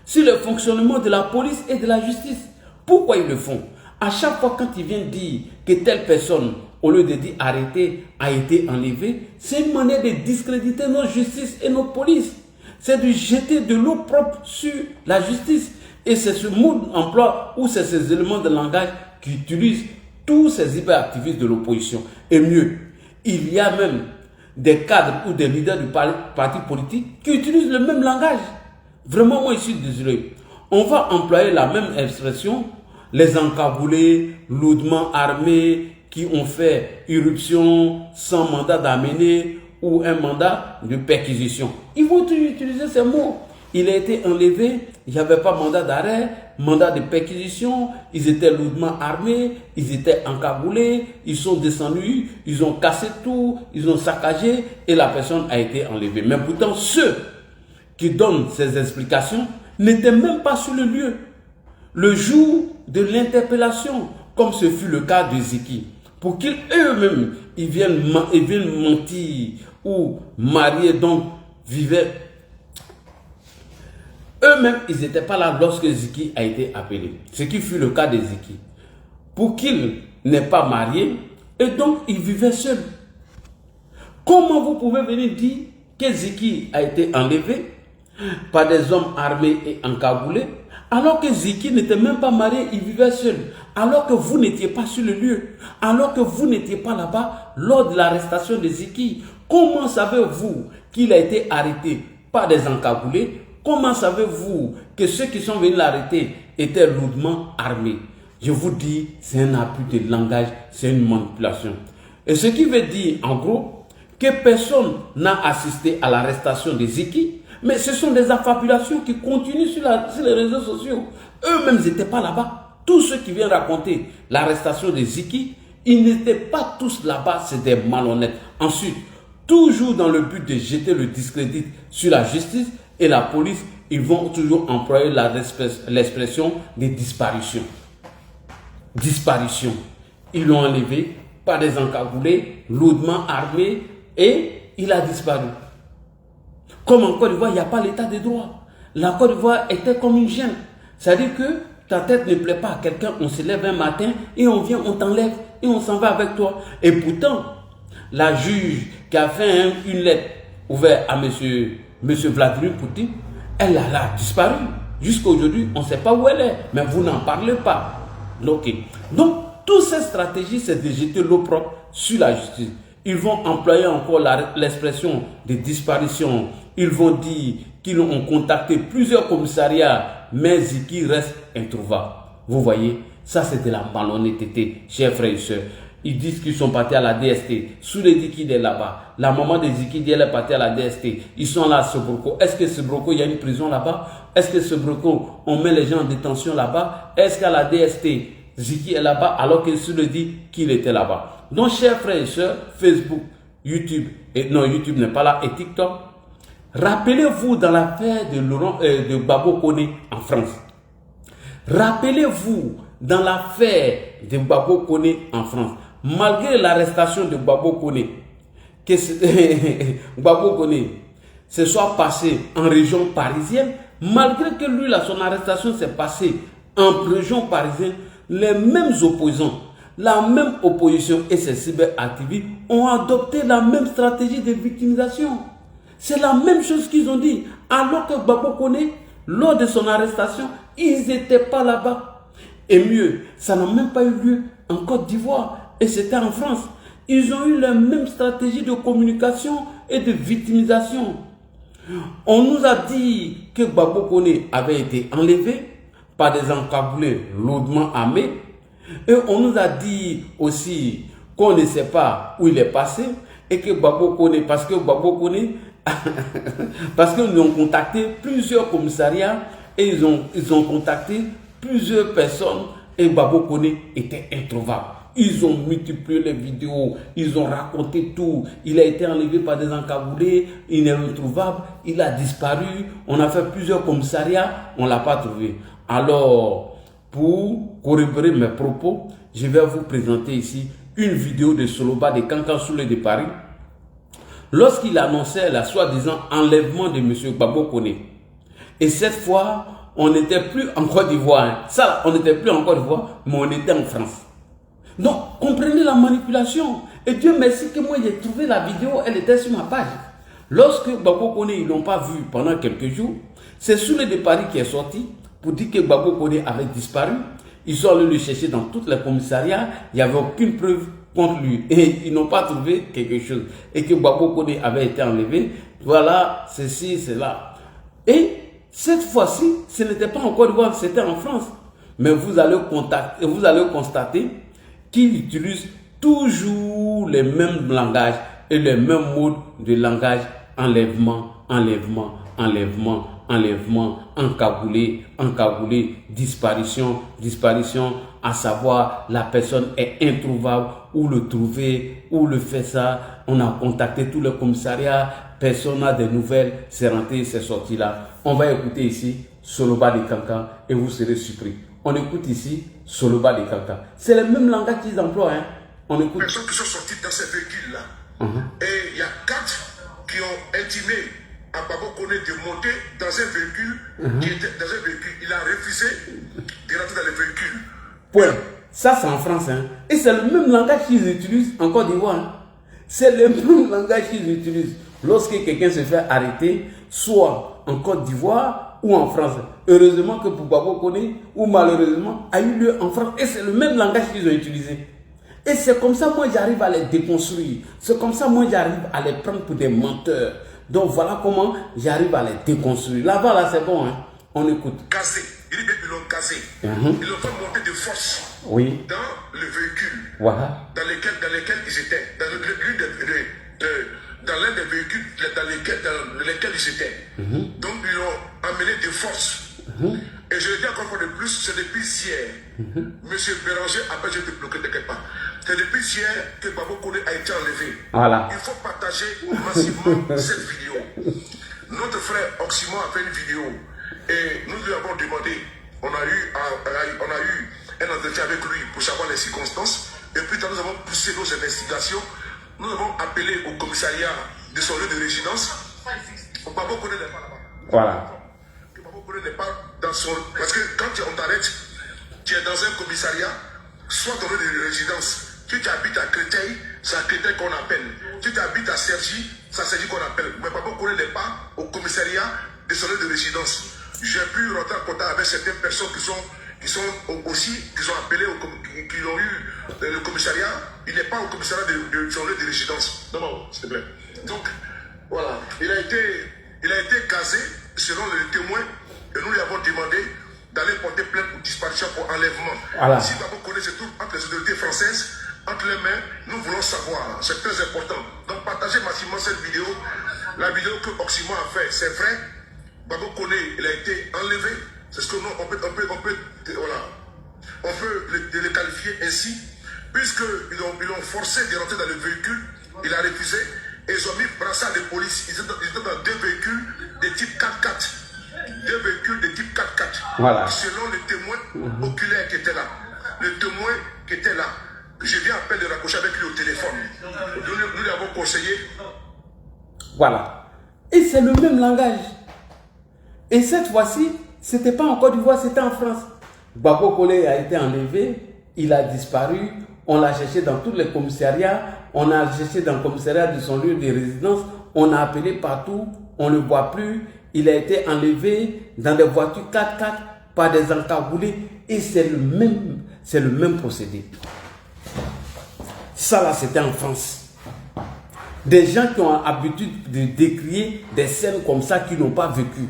sur le fonctionnement de la police et de la justice. Pourquoi ils le font? À chaque fois quand ils viennent dire que telle personne, au lieu de dire arrêter, a été enlevée, c'est une manière de discréditer notre justice et notre police. C'est de jeter de l'eau propre sur la justice. Et c'est ce mot d'emploi ou c'est ces éléments de langage qui utilisent tous ces hyperactivistes de l'opposition. Et mieux, il y a même des cadres ou des leaders du parti politique qui utilisent le même langage. Vraiment, moi, je suis désolé. On va employer la même expression, les encagoulés, lourdement armés, qui ont fait irruption sans mandat d'amener ou un mandat de perquisition. Ils vont utiliser ces mots. Il a été enlevé, il n'y avait pas mandat d'arrêt, mandat de perquisition, ils étaient lourdement armés, ils étaient encagoulés, ils sont descendus, ils ont cassé tout, ils ont saccagé et la personne a été enlevée. Mais pourtant, ceux qui donnent ces explications n'étaient même pas sur le lieu. Le jour de l'interpellation, comme ce fut le cas de Ziki, pour qu'ils eux-mêmes, ils viennent mentir ou marier, donc vivaient. Eux-mêmes, ils n'étaient pas là lorsque Ziki a été appelé. Ce qui fut le cas de Ziki. Pour qu'il n'ait pas marié, et donc il vivait seul. Comment vous pouvez venir dire que Ziki a été enlevé par des hommes armés et encagoulés, alors que Ziki n'était même pas marié, il vivait seul, alors que vous n'étiez pas sur le lieu, alors que vous n'étiez pas là-bas lors de l'arrestation de Ziki? Comment savez-vous qu'il a été arrêté par des encagoulés? Comment savez-vous que ceux qui sont venus l'arrêter étaient lourdement armés? Je vous dis, c'est un appui de langage, c'est une manipulation. Et ce qui veut dire, en gros, que personne n'a assisté à l'arrestation de Ziki, mais ce sont des affabulations qui continuent sur les réseaux sociaux. Eux-mêmes n'étaient pas là-bas. Tous ceux qui viennent raconter l'arrestation de Ziki, ils n'étaient pas tous là-bas, c'est des malhonnêtes. Ensuite, toujours dans le but de jeter le discrédit sur la justice et la police, ils vont toujours employer l'expression des disparitions. Disparition. Ils l'ont enlevé, par des encagoulés, lourdement armés, et il a disparu. Comme en Côte d'Ivoire, il n'y a pas l'état de droit. La Côte d'Ivoire était comme une gêne. C'est-à-dire que ta tête ne plaît pas à quelqu'un, on se lève un matin et on vient, on t'enlève et on s'en va avec toi. Et pourtant, la juge qui a fait une lettre ouverte à monsieur Vladimir Poutine, elle a disparu. Jusqu'à aujourd'hui, on ne sait pas où elle est, mais vous n'en parlez pas. Donc, toutes ces stratégies, c'est de jeter l'eau propre sur la justice. Ils vont employer encore l'expression de disparition. Ils vont dire qu'ils ont contacté plusieurs commissariats, mais qui restent introuvables. Vous voyez, ça c'est de la malhonnêteté, chers frères et sœurs. Ils disent qu'ils sont partis à la DST. Souley Dikid est là-bas. La maman de Zikidi, elle est partie à la DST. Ils sont là à Sobroko. Est-ce que Sobroko, il y a une prison là-bas? Est-ce que Sobroko, on met les gens en détention là-bas? Est-ce qu'à la DST, Ziki est là-bas alors que Souley dit qu'il était là-bas? Donc, chers frères et sœurs, Facebook, YouTube, et non, YouTube n'est pas là, et TikTok, rappelez-vous dans l'affaire de Babo Koné en France. Rappelez-vous dans l'affaire de Babo Koné en France. Malgré l'arrestation de Babo Koné, que Babo Koné se soit passé en région parisienne, malgré que lui, son arrestation s'est passée en région parisienne, les mêmes opposants, la même opposition et ces cyberactivistes ont adopté la même stratégie de victimisation. C'est la même chose qu'ils ont dit. Alors que Babo Koné, lors de son arrestation, ils n'étaient pas là-bas. Et mieux, ça n'a même pas eu lieu en Côte d'Ivoire. Et c'était en France. Ils ont eu la même stratégie de communication et de victimisation. On nous a dit que Babo Koné avait été enlevé par des encagoulés lourdement armés. Et on nous a dit aussi qu'on ne sait pas où il est passé. Et que Babo Koné, parce que Babo Koné, parce qu'ils ont contacté plusieurs commissariats et ils ont contacté plusieurs personnes et Babo Koné était introuvable. Ils ont multiplié les vidéos, ils ont raconté tout. Il a été enlevé par des encagoulés, il est introuvable, il a disparu. On a fait plusieurs commissariats, on ne l'a pas trouvé. Alors, pour corroborer mes propos, je vais vous présenter ici une vidéo de Soloba de Kankan Souley de Paris. Lorsqu'il annonçait la soi-disant enlèvement de M. Babo Koné. Et cette fois, on n'était plus en Côte d'Ivoire. Ça, on n'était plus en Côte d'Ivoire, mais on était en France. Donc, comprenez la manipulation. Et Dieu merci que moi, j'ai trouvé la vidéo, elle était sur ma page. Lorsque Babo Koné, ils ne l'ont pas vu pendant quelques jours, c'est Souley de Paris qui est sorti pour dire que Babo Koné avait disparu. Ils sont allés le chercher dans tous les commissariats. Il n'y avait aucune preuve contre lui. Et ils n'ont pas trouvé quelque chose. Et que Babo Koné avait été enlevé. Voilà, ceci, cela. Et cette fois-ci, ce n'était pas en Côte d'Ivoire, c'était en France. Mais vous allez constater qu'ils utilisent toujours les mêmes langages et les mêmes modes de langage. Enlèvement, enlèvement, enlèvement, enlèvement, encagoulé, encagoulé, disparition, disparition, à savoir la personne est introuvable, où le trouver, où le fait ça. On a contacté tous les commissariats, personne n'a de nouvelles, c'est rentré, c'est sorti là. On va écouter ici Soloba de Kankan et vous serez surpris. On écoute ici Soloba de Kankan. C'est le même langage qu'ils emploient. Hein. On écoute. Les personnes qui sont sorties dans ces véhicules-là, et il y a 4 qui ont intimé à Babo Koné de monter dans un véhicule qui était dans un véhicule. Il a refusé de rentrer dans le véhicule. Point. Ça, c'est en France. Hein. Et c'est le même langage qu'ils utilisent en Côte d'Ivoire. Hein. C'est le même langage qu'ils utilisent lorsque quelqu'un se fait arrêter, soit en Côte d'Ivoire ou en France. Heureusement que pour Babo Koné, ou malheureusement, a eu lieu en France. Et c'est le même langage qu'ils ont utilisé. Et c'est comme ça, moi, j'arrive à les déconstruire. C'est comme ça, moi, j'arrive à les prendre pour des menteurs. Donc, voilà comment j'arrive à les déconstruire. Là-bas, là, c'est bon, hein. On écoute. Cassé. Ils l'ont cassé. Ils l'ont fait monter de force dans le véhicule dans lesquels ils étaient. Dans l'un des véhicules dans lesquels ils étaient. Donc, ils l'ont amené de force. Et je le dis encore une fois de plus, c'est depuis hier. Monsieur Béranger, après je te bloqué de quelque part. C'est depuis hier que Babo Koné a été enlevé. Voilà. Il faut partager massivement cette vidéo. Notre frère Oxymore a fait une vidéo et nous lui avons demandé, on a eu un entretien avec lui pour savoir les circonstances. Et puis, quand nous avons poussé nos investigations, nous avons appelé au commissariat de son lieu de résidence. Babo Koné n'est pas là-bas. Voilà. Babo Koné n'est pas dans son... Parce que quand on t'arrête, tu es dans un commissariat, soit ton lieu de résidence. Si tu habites à Créteil, c'est à Créteil qu'on appelle. Si tu habites à Cergy, c'est à Cergy qu'on appelle. Mais Babo Koné n'est pas au commissariat de son lieu de résidence. J'ai pu rentrer en contact avec certaines personnes qui ont appelé, qui ont eu le commissariat. Il n'est pas au commissariat de son lieu de résidence. Non, s'il te plaît. Donc, voilà. Il a été casé selon le témoin et nous lui avons demandé d'aller porter plainte pour disparition, pour enlèvement. Voilà. Si Babo Koné se trouve entre les autorités françaises, entre les mains, nous voulons savoir. C'est très important. Donc, partagez massivement cette vidéo. La vidéo que Oxymore a fait, c'est vrai. Babo Koné, il a été enlevé. C'est ce que nous, on peut le qualifier ainsi, puisqu'ils l'ont forcé de rentrer dans le véhicule, il a refusé, et ils ont mis brassard de police. Ils étaient dans deux véhicules de type 4x4. Deux véhicules de type 4x4. Voilà. Selon le témoin oculaire qui était là. Le témoin qui était là. Je viens à peine de raccrocher avec lui au téléphone. Nous lui avons conseillé. Voilà. Et c'est le même langage. Et cette fois-ci, ce n'était pas en Côte d'Ivoire, c'était en France. Babo Koné a été enlevé, il a disparu, on l'a cherché dans tous les commissariats, on a cherché dans le commissariat de son lieu de résidence, on a appelé partout, on ne le voit plus, il a été enlevé dans des voitures 4x4 par des encagoulés et c'est le même procédé. Ça là, c'était en France. Des gens qui ont l'habitude de décrier des scènes comme ça qu'ils n'ont pas vécues.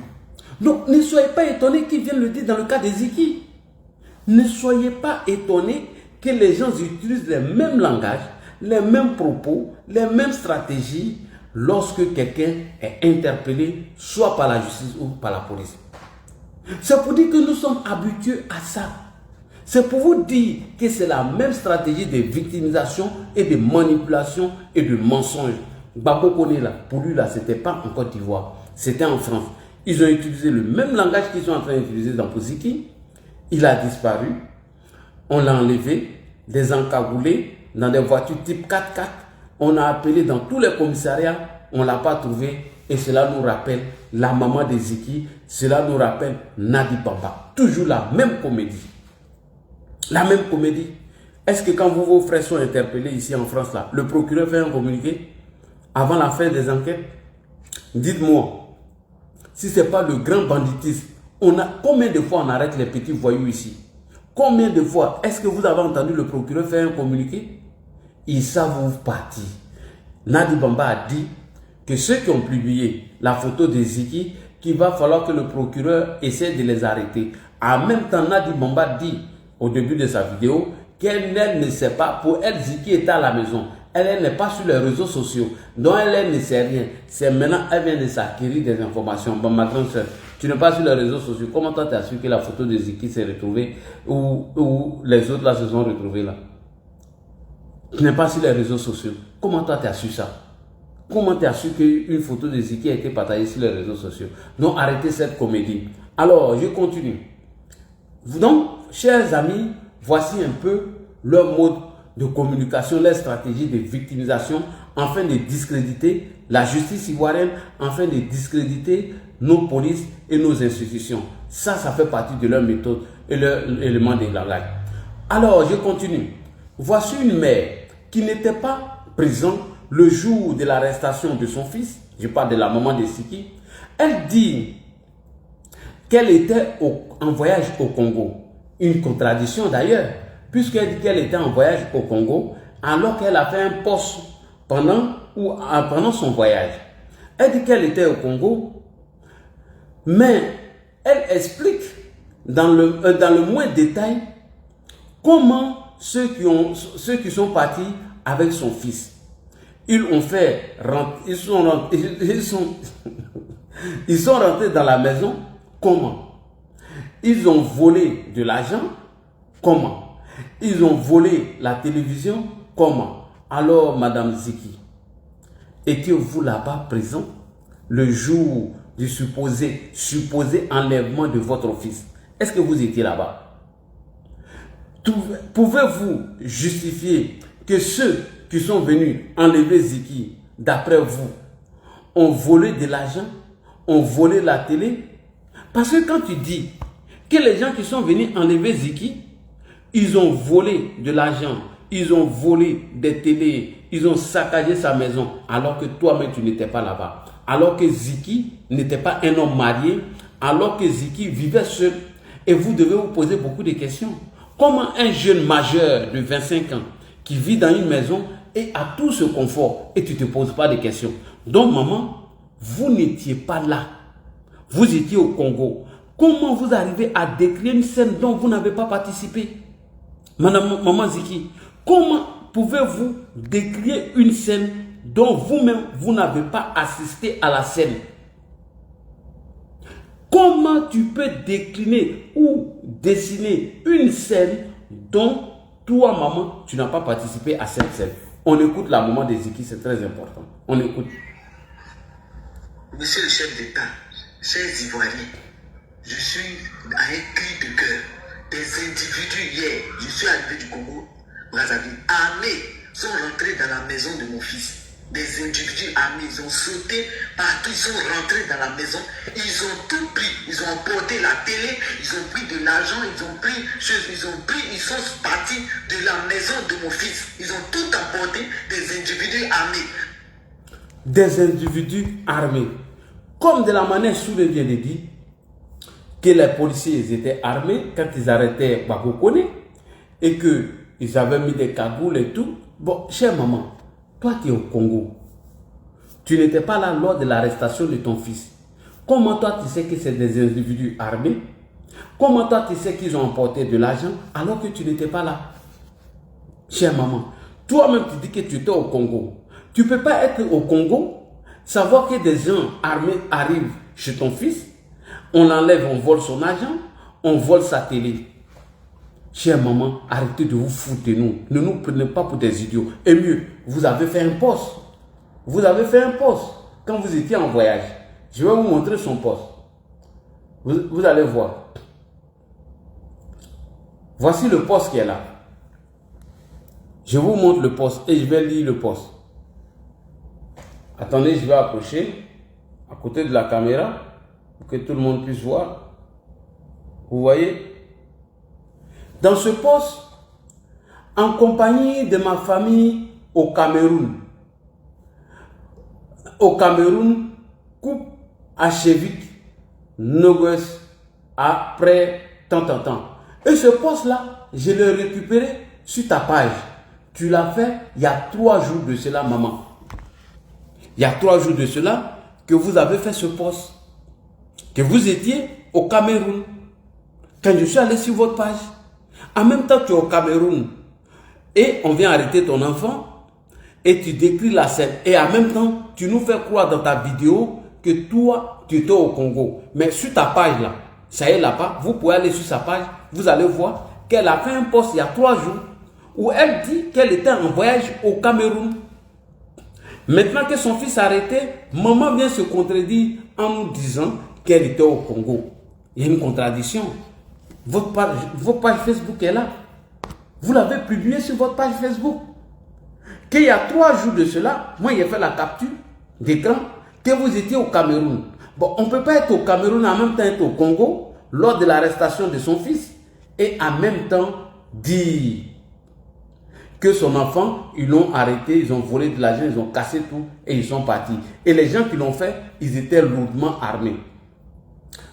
Donc, ne soyez pas étonnés qu'ils viennent le dire dans le cas des Ziki. Ne soyez pas étonnés que les gens utilisent les mêmes langages, les mêmes propos, les mêmes stratégies lorsque quelqu'un est interpellé, soit par la justice ou par la police. C'est pour dire que nous sommes habitués à ça. C'est pour vous dire que c'est la même stratégie de victimisation et de manipulation et de mensonge. Babo Koné, là, pour lui, là, c'était pas en Côte d'Ivoire, c'était en France. Ils ont utilisé le même langage qu'ils sont en train d'utiliser dans Poussiki. Il a disparu. On l'a enlevé, des encagoulés, dans des voitures type 4x4. On a appelé dans tous les commissariats. On ne l'a pas trouvé. Et cela nous rappelle la maman de Ziki. Cela nous rappelle Nadi Bamba. Toujours la même comédie. La même comédie. Est-ce que quand vos frères sont interpellés ici en France, là, le procureur fait un communiqué avant la fin des enquêtes? Dites-moi. Si ce n'est pas le grand banditisme, combien de fois on arrête les petits voyous ici? Combien de fois est-ce que vous avez entendu le procureur faire un communiqué? Ils savent où partir. Nadi Bamba a dit que ceux qui ont publié la photo de Ziki, qu'il va falloir que le procureur essaie de les arrêter. En même temps, Nadi Bamba dit au début de sa vidéo qu'elle ne sait pas, pour elle, Ziki était à la maison. Elle n'est pas sur les réseaux sociaux. Donc elle ne sait rien. C'est maintenant elle vient de s'acquérir des informations. Bon, ma grande soeur, tu n'es pas sur les réseaux sociaux. Comment toi tu as su que la photo de Ziki s'est retrouvée ou les autres là se sont retrouvés là? Tu n'es pas sur les réseaux sociaux. Comment toi tu as su ça? Comment tu as su qu'une photo de Ziki a été partagée sur les réseaux sociaux? Donc arrêtez cette comédie. Alors je continue. Donc, chers amis, voici un peu leur mode de communication, leur stratégie de victimisation, afin de discréditer la justice ivoirienne, afin de discréditer nos polices et nos institutions. Ça fait partie de leur méthode et leur élément de langage. Alors, je continue. Voici une mère qui n'était pas présente le jour de l'arrestation de son fils. Je parle de la maman de Ziki. Elle dit qu'elle était en voyage au Congo. Une contradiction d'ailleurs, puisqu'elle dit qu'elle était en voyage au Congo, alors qu'elle a fait un poste pendant son voyage. Elle dit qu'elle était au Congo, mais elle explique dans le moins de détail comment ceux qui sont partis avec son fils, ils sont rentrés dans la maison. Comment? Ils ont volé de l'argent. Comment? Ils ont volé la télévision. Comment? Alors, Madame Ziki, étiez-vous là-bas présent le jour du supposé enlèvement de votre fils? Est-ce que vous étiez là-bas? Pouvez-vous justifier que ceux qui sont venus enlever Ziki, d'après vous, ont volé de l'argent, ont volé la télé? Parce que quand tu dis que les gens qui sont venus enlever Ziki, ils ont volé de l'argent, ils ont volé des télés, ils ont saccagé sa maison, alors que toi-même tu n'étais pas là-bas. Alors que Ziki n'était pas un homme marié, alors que Ziki vivait seul. Et vous devez vous poser beaucoup de questions. Comment un jeune majeur de 25 ans qui vit dans une maison et a tout ce confort et tu ne te poses pas de questions? Donc maman, vous n'étiez pas là. Vous étiez au Congo. Comment vous arrivez à décrire une scène dont vous n'avez pas participé? Maman Ziki, comment pouvez-vous décrire une scène dont vous-même, vous n'avez pas assisté à la scène? Comment tu peux décliner ou dessiner une scène dont toi, maman, tu n'as pas participé à cette scène? On écoute la maman de Ziki, c'est très important. On écoute. Monsieur le chef d'État, chers Ivoiriens, je suis à un cri de cœur. Des individus hier, je suis arrivé du Congo, Brazzaville, armés, sont rentrés dans la maison de mon fils. Des individus armés, ils ont sauté partout, ils sont rentrés dans la maison, ils ont tout pris, ils ont emporté la télé, ils ont pris de l'argent, ils ont pris choses, ils sont partis de la maison de mon fils. Ils ont tout emporté, des individus armés. Des individus armés. Comme de la manière Soule vient de dire que les policiers étaient armés quand ils arrêtaient Bakokone et qu'ils avaient mis des cagoules et tout. Bon, chère maman, toi tu es au Congo. Tu n'étais pas là lors de l'arrestation de ton fils. Comment toi tu sais que c'est des individus armés? Comment toi tu sais qu'ils ont emporté de l'argent alors que tu n'étais pas là? Chère maman, toi-même tu dis que tu étais au Congo. Tu ne peux pas être au Congo, savoir que des gens armés arrivent chez ton fils, on l'enlève, on vole son argent, on vole sa télé. Chère maman, arrêtez de vous foutre de nous. Ne nous prenez pas pour des idiots. Et mieux, vous avez fait un poste. Vous avez fait un poste quand vous étiez en voyage. Je vais vous montrer son poste. Vous allez voir. Voici le poste qui est là. Je vous montre le poste et je vais lire le poste. Attendez, je vais approcher à côté de la caméra pour que tout le monde puisse voir. Vous voyez? Dans ce poste, en compagnie de ma famille au Cameroun. Au Cameroun, coupe à Chevik, Nogos, après tant. Et ce poste-là, je l'ai récupéré sur ta page. Tu l'as fait il y a 3 jours de cela, maman. Il y a 3 jours de cela que vous avez fait ce poste. Que vous étiez au Cameroun. Quand je suis allé sur votre page, en même temps tu es au Cameroun et on vient arrêter ton enfant et tu décris la scène. Et en même temps, tu nous fais croire dans ta vidéo que toi, tu étais au Congo. Mais sur ta page là, ça y est là-bas, vous pouvez aller sur sa page, vous allez voir qu'elle a fait un post il y a 3 jours où elle dit qu'elle était en voyage au Cameroun. Maintenant que son fils a arrêté, maman vient se contredire en nous disant qu'elle était au Congo. Il y a une contradiction. Votre page Facebook est là. Vous l'avez publié sur votre page Facebook. Qu'il y a 3 jours de cela, moi j'ai fait la capture d'écran que vous étiez au Cameroun. Bon, on ne peut pas être au Cameroun en même temps être au Congo lors de l'arrestation de son fils et en même temps dire que son enfant, ils l'ont arrêté, ils ont volé de l'argent, ils ont cassé tout et ils sont partis. Et les gens qui l'ont fait, ils étaient lourdement armés.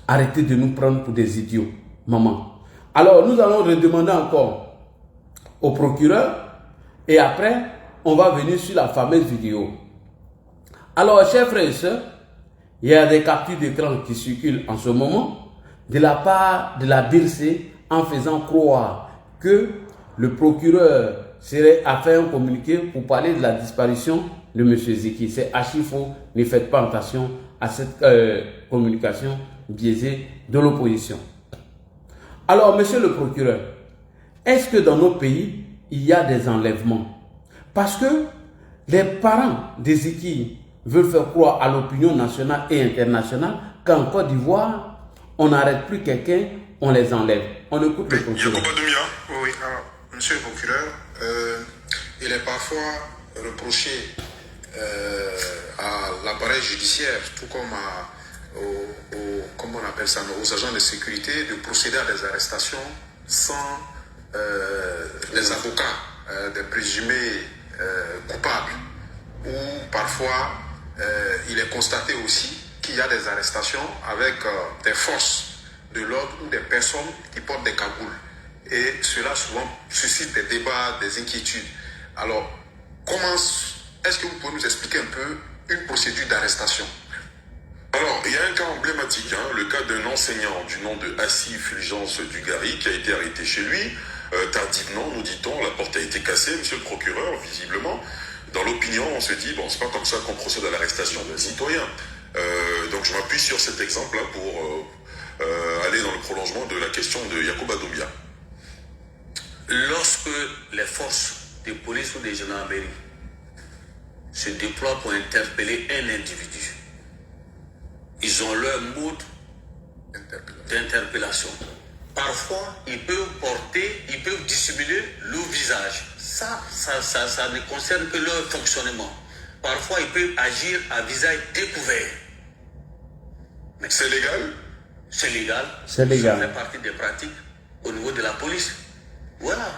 Arrêtez de nous prendre pour des idiots, maman. Alors, nous allons redemander encore au procureur et après, on va venir sur la fameuse vidéo. Alors, chers frères et sœurs, il y a des captures d'écran qui circulent en ce moment de la part de la BIRC en faisant croire que le procureur a fait un communiqué pour parler de la disparition de M. Ziki. C'est archi faux. Ne faites pas attention à cette communication biaisée de l'opposition. Alors, monsieur le procureur, est-ce que dans nos pays, il y a des enlèvements? Parce que les parents de Ziki veulent faire croire à l'opinion nationale et internationale qu'en Côte d'Ivoire, on n'arrête plus quelqu'un, on les enlève. On écoute le procureur. Yacouba Doumbia. Oui, alors, monsieur le procureur, il est parfois reproché à l'appareil judiciaire, tout comme comment on appelle ça, aux agents de sécurité, de procéder à des arrestations sans les avocats des présumés coupables. Ou parfois, il est constaté aussi qu'il y a des arrestations avec des forces de l'ordre ou des personnes qui portent des cagoules. Et cela souvent suscite des débats, des inquiétudes. Alors, est-ce que vous pouvez nous expliquer un peu une procédure d'arrestation? Alors, il y a un cas emblématique, le cas d'un enseignant du nom de Assis Fulgence Dugarry qui a été arrêté chez lui. Tardivement, nous dit-on, la porte a été cassée, monsieur le procureur, visiblement. Dans l'opinion, on se dit, bon, c'est pas comme ça qu'on procède à l'arrestation d'un citoyen. Donc je m'appuie sur cet exemple-là pour aller dans le prolongement de la question de Yacouba Doumbia. Lorsque les forces de police ou des gendarmeries se déploient pour interpeller un individu, ils ont leur mode d'interpellation. Parfois, ils peuvent dissimuler le visage. Ça ne concerne que leur fonctionnement. Parfois, ils peuvent agir à visage découvert. Mais c'est légal? C'est légal. C'est légal. Ça fait partie des pratiques au niveau de la police. Voilà.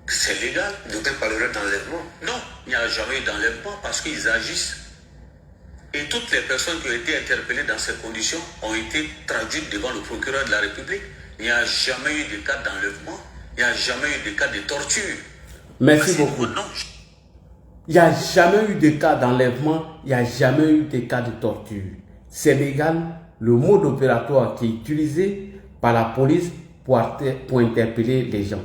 C'est légal. D'aucuns parleraient d'enlèvement. Non, il n'y a jamais eu d'enlèvement parce qu'ils agissent. Et toutes les personnes qui ont été interpellées dans ces conditions ont été traduites devant le procureur de la République. Il n'y a jamais eu de cas d'enlèvement. Il n'y a jamais eu de cas de torture. Merci beaucoup. Il n'y a jamais eu de cas d'enlèvement. Il n'y a jamais eu de cas de torture. C'est légal. Le mode opératoire qui est utilisé par la police pour interpeller les gens.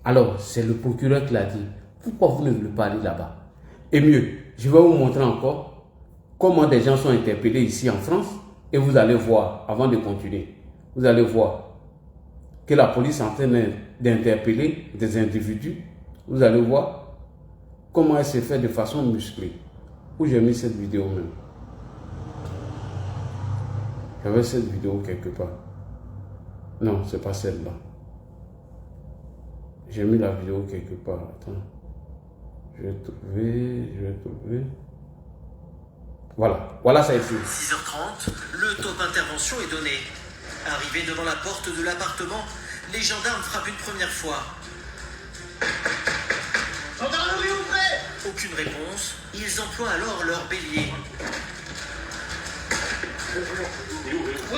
Alors, c'est le procureur qui l'a dit. Pourquoi vous ne voulez pas aller là-bas? Et mieux, je vais vous montrer encore comment des gens sont interpellés ici en France. Et vous allez voir, avant de continuer, vous allez voir que la police est en train d'interpeller des individus. Vous allez voir comment elle se fait de façon musclée. Où j'ai mis cette vidéo même. J'avais cette vidéo quelque part. Non, c'est pas celle-là. J'ai mis la vidéo quelque part. Attends. Je vais trouver. Voilà. Voilà, ça a été. 6h30, le taux d'intervention est donné. Arrivé devant la porte de l'appartement, les gendarmes frappent une première fois. Gendarmerie, ouvrez! Aucune réponse. Ils emploient alors leur bélier.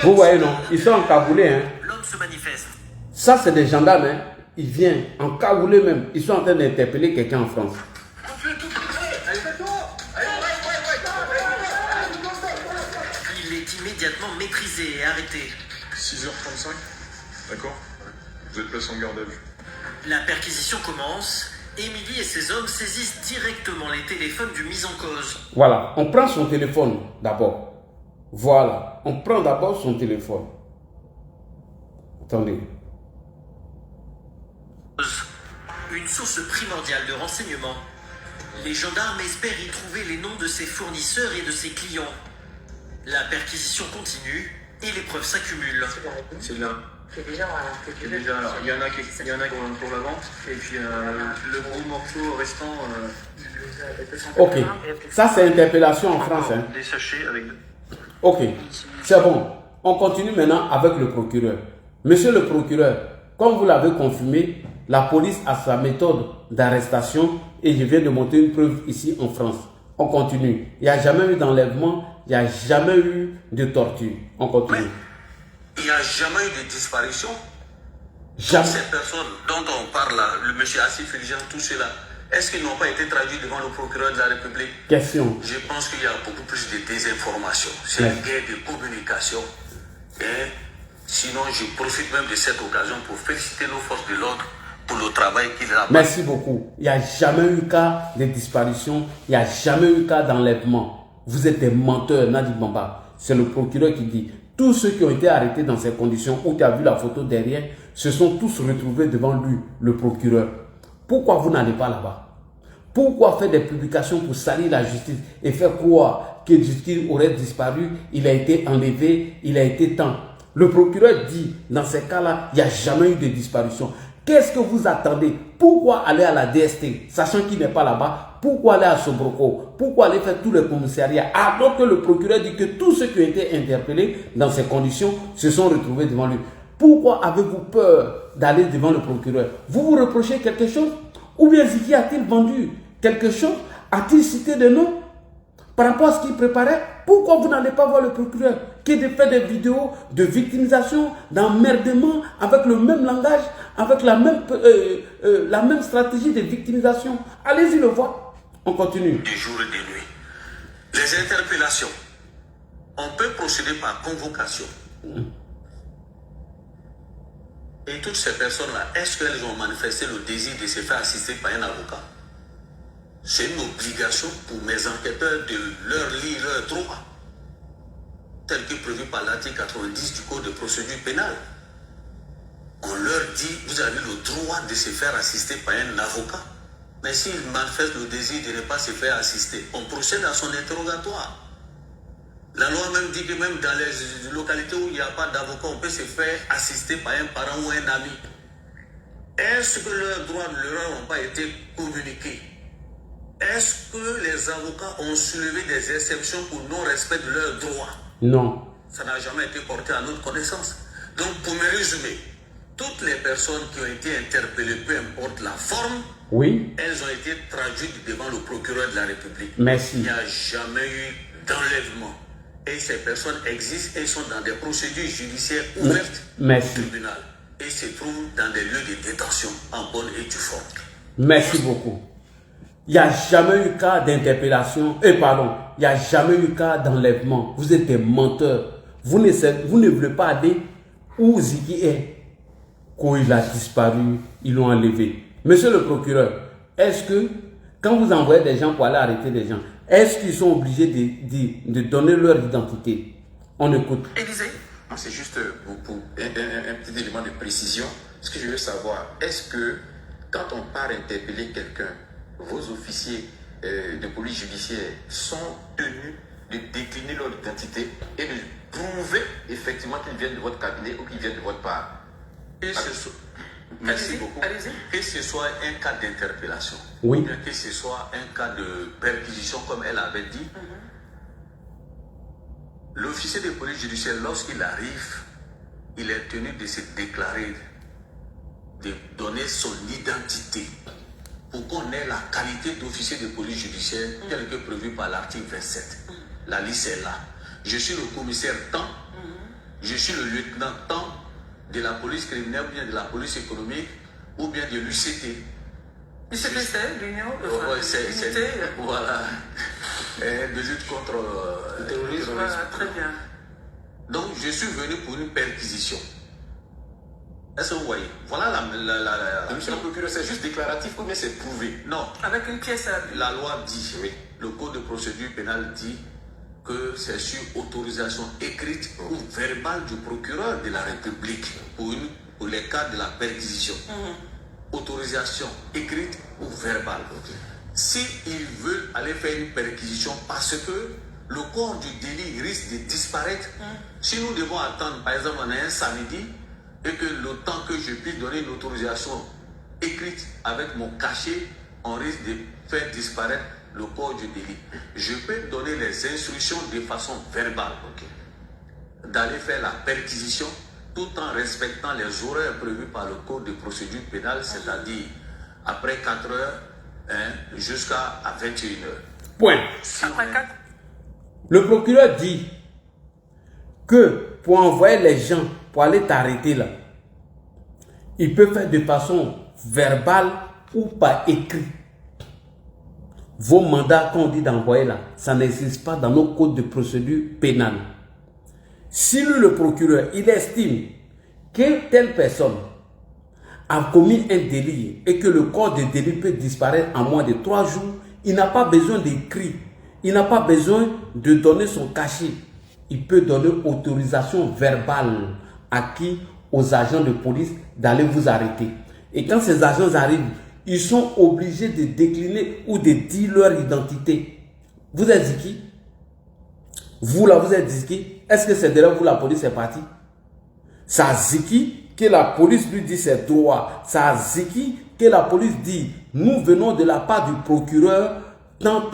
Vous voyez, non? Ils sont encagoulés, hein? L'homme se manifeste. Ça, c'est des gendarmes, hein? Ils viennent encagoulés même. Ils sont en train d'interpeller quelqu'un en France. Il est immédiatement maîtrisé et arrêté. 6h35, d'accord? Vous êtes placé en garde à vue. La perquisition commence. Émilie et ses hommes saisissent directement les téléphones du mis en cause. Voilà, on prend son téléphone d'abord. Voilà, on prend d'abord son téléphone. Attendez. Une source primordiale de renseignement. Les gendarmes espèrent y trouver les noms de ses fournisseurs et de ses clients. La perquisition continue et les preuves s'accumulent. C'est là. C'est déjà, Alors, il y en a qui pour la vente, et puis le gros morceau restant. Ok, ça c'est interpellation en France. Hein. Des sachets avec. Ok, c'est bon. On continue maintenant avec le procureur. Monsieur le procureur, comme vous l'avez confirmé, la police a sa méthode d'arrestation et je viens de monter une preuve ici en France. On continue. Il n'y a jamais eu d'enlèvement, il n'y a jamais eu de torture. On continue. Il n'y a jamais eu de disparition. Jamais. Toutes ces personnes dont on parle là, le monsieur Assis Fulgence, tout cela, est-ce qu'ils n'ont pas été traduits devant le procureur de la République? Question. Je pense qu'il y a beaucoup plus de désinformation. C'est une guerre de communication. Et sinon, je profite même de cette occasion pour féliciter nos forces de l'ordre pour le travail qu'ils ont. Merci beaucoup. Il n'y a jamais eu cas de disparition. Il n'y a jamais eu cas d'enlèvement. Vous êtes des menteurs, Nadi Bamba. C'est le procureur qui dit. Tous ceux qui ont été arrêtés dans ces conditions, où tu as vu la photo derrière, se sont tous retrouvés devant lui, le procureur. Pourquoi vous n'allez pas là-bas? Pourquoi faire des publications pour salir la justice et faire croire que justice aurait disparu, il a été enlevé, il a été tant? Le procureur dit, dans ces cas-là, il n'y a jamais eu de disparition. Qu'est-ce que vous attendez? Pourquoi aller à la DST, sachant qu'il n'est pas là-bas? Pourquoi aller à Sobroko? Pourquoi aller faire tous les commissariats? Alors que le procureur dit que tous ceux qui ont été interpellés dans ces conditions se sont retrouvés devant lui. Pourquoi avez-vous peur d'aller devant le procureur? Vous vous reprochez quelque chose? Ou bien Ziki a-t-il vendu quelque chose? A-t-il cité des noms par rapport à ce qu'il préparait? Pourquoi vous n'allez pas voir le procureur qui de faire des vidéos de victimisation, d'emmerdement, avec le même langage, avec la même stratégie de victimisation? Allez-y le voir. On continue. Des jours et des nuits. Les interpellations. On peut procéder par convocation. Et toutes ces personnes-là, est-ce qu'elles ont manifesté le désir de se faire assister par un avocat? C'est une obligation pour mes enquêteurs de leur lire leurs droits, tel que prévu par l'article 90 du Code de procédure pénale. On leur dit, vous avez le droit de se faire assister par un avocat. Mais s'ils manifestent le désir de ne pas se faire assister, on procède à son interrogatoire. La loi même dit que même dans les localités où il n'y a pas d'avocat, on peut se faire assister par un parent ou un ami. Est-ce que leurs droits ne leur ont pas été communiqués? Est-ce que les avocats ont soulevé des exceptions pour non-respect de leurs droits? Non. Ça n'a jamais été porté à notre connaissance. Donc, pour me résumer, toutes les personnes qui ont été interpellées, peu importe la forme, oui, elles ont été traduites devant le procureur de la République. Merci. Il n'y a jamais eu d'enlèvement. Et ces personnes existent et sont dans des procédures judiciaires ouvertes au tribunal. Et se trouvent dans des lieux de détention en bonne et due forme. Merci beaucoup. Il n'y a jamais eu cas d'interpellation, il n'y a jamais eu cas d'enlèvement. Vous êtes des menteurs. Vous ne voulez pas aller où Ziki est. Quand il a disparu, ils l'ont enlevé. Monsieur le procureur, est-ce que quand vous envoyez des gens pour aller arrêter des gens, est-ce qu'ils sont obligés de donner leur identité? On écoute. Élisée, c'est juste pour un petit élément de précision. Ce que je veux savoir, est-ce que quand on part interpeller quelqu'un, vos officiers de police judiciaire sont tenus de décliner leur identité et de prouver effectivement qu'ils viennent de votre cabinet ou qu'ils viennent de votre part? Merci beaucoup. Que ce soit un cas d'interpellation, oui, ou bien que ce soit un cas de perquisition, comme elle avait dit, l'officier de police judiciaire, lorsqu'il arrive, il est tenu de se déclarer, de donner son identité, pour qu'on ait la qualité d'officier de police judiciaire, telle que prévue par l'article 27. La liste est là. Je suis le commissaire tant, je suis le lieutenant tant, de la police criminelle, ou bien de la police économique, ou bien de l'UCT. UCT, c'est l'Union de l'unité, voilà, de lutte contre le terrorisme. Voilà, très bien. Donc, je suis venu pour une perquisition. Est-ce que vous voyez? Voilà Monsieur le procureur, c'est juste déclaratif ou bien c'est prouvé? Non. Avec une pièce à l'appui. La loi dit, oui, le Code de procédure pénale dit que c'est sur autorisation écrite ou verbale du procureur de la République pour les cas de la perquisition. Autorisation écrite ou verbale. Si ils veulent aller faire une perquisition parce que le corps du délit risque de disparaître, si nous devons attendre, par exemple, on est un samedi, et que le temps que je puisse donner une autorisation écrite avec mon cachet, on risque de faire disparaître le corps du délit. Je peux donner les instructions de façon verbale, d'aller faire la perquisition tout en respectant les horaires prévus par le Code de procédure pénale, c'est-à-dire après 4 heures jusqu'à 21 heures. Point. Après 4. Le procureur dit que pour envoyer les gens pour aller t'arrêter là, il peut faire de façon verbale ou par écrit. Vos mandats qu'on dit d'envoyer là, ça n'existe pas dans nos codes de procédure pénale. Si lui, le procureur, il estime que telle personne a commis un délit et que le corps de délit peut disparaître en moins de 3 jours, il n'a pas besoin d'écrit, il n'a pas besoin de donner son cachet. Il peut donner autorisation verbale à qui? Aux agents de police d'aller vous arrêter. Et quand ces agents arrivent, ils sont obligés de décliner ou de dire leur identité. Vous êtes qui? Vous là, vous êtes qui? Est-ce que c'est derrière vous la police est partie? C'est à Ziki que la police lui dit ses droits. C'est à Ziki que la police dit, nous venons de la part du procureur, tant.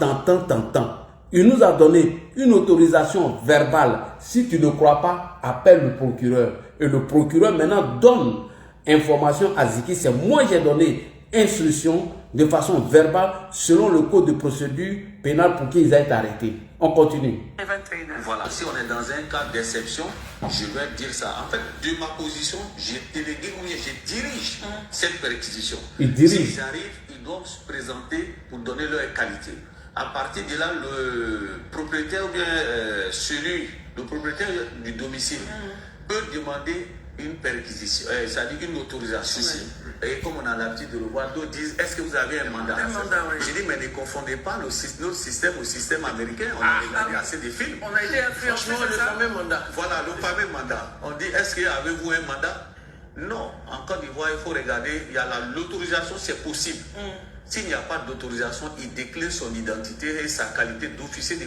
Il nous a donné une autorisation verbale. Si tu ne crois pas, appelle le procureur. Et le procureur maintenant donne information à Ziki. C'est moi qui ai donné instruction de façon verbale selon le code de procédure pénale pour qu'ils aient été arrêtés. On continue. Voilà, si on est dans un cas d'exception, je vais dire ça. En fait, de ma position, j'ai délégué ou bien je dirige cette perquisition. S'ils arrivent, ils doivent se présenter pour donner leur qualité. À partir de là, le propriétaire ou bien le propriétaire du domicile peut demander une perquisition, c'est-à-dire une autorisation. Et comme on a l'habitude de le voir, d'autres disent, est-ce que vous avez un mandat? J'ai dit, mais ne confondez pas notre système au système américain. On a regardé assez de films. On a été influencé par le fameux mandat. Voilà, le fameux mandat. On dit, est-ce que avez-vous un mandat? Non. En Côte d'Ivoire, il faut regarder, il y a l'autorisation, c'est possible. S'il n'y a pas d'autorisation, il déclare son identité et sa qualité d'officier de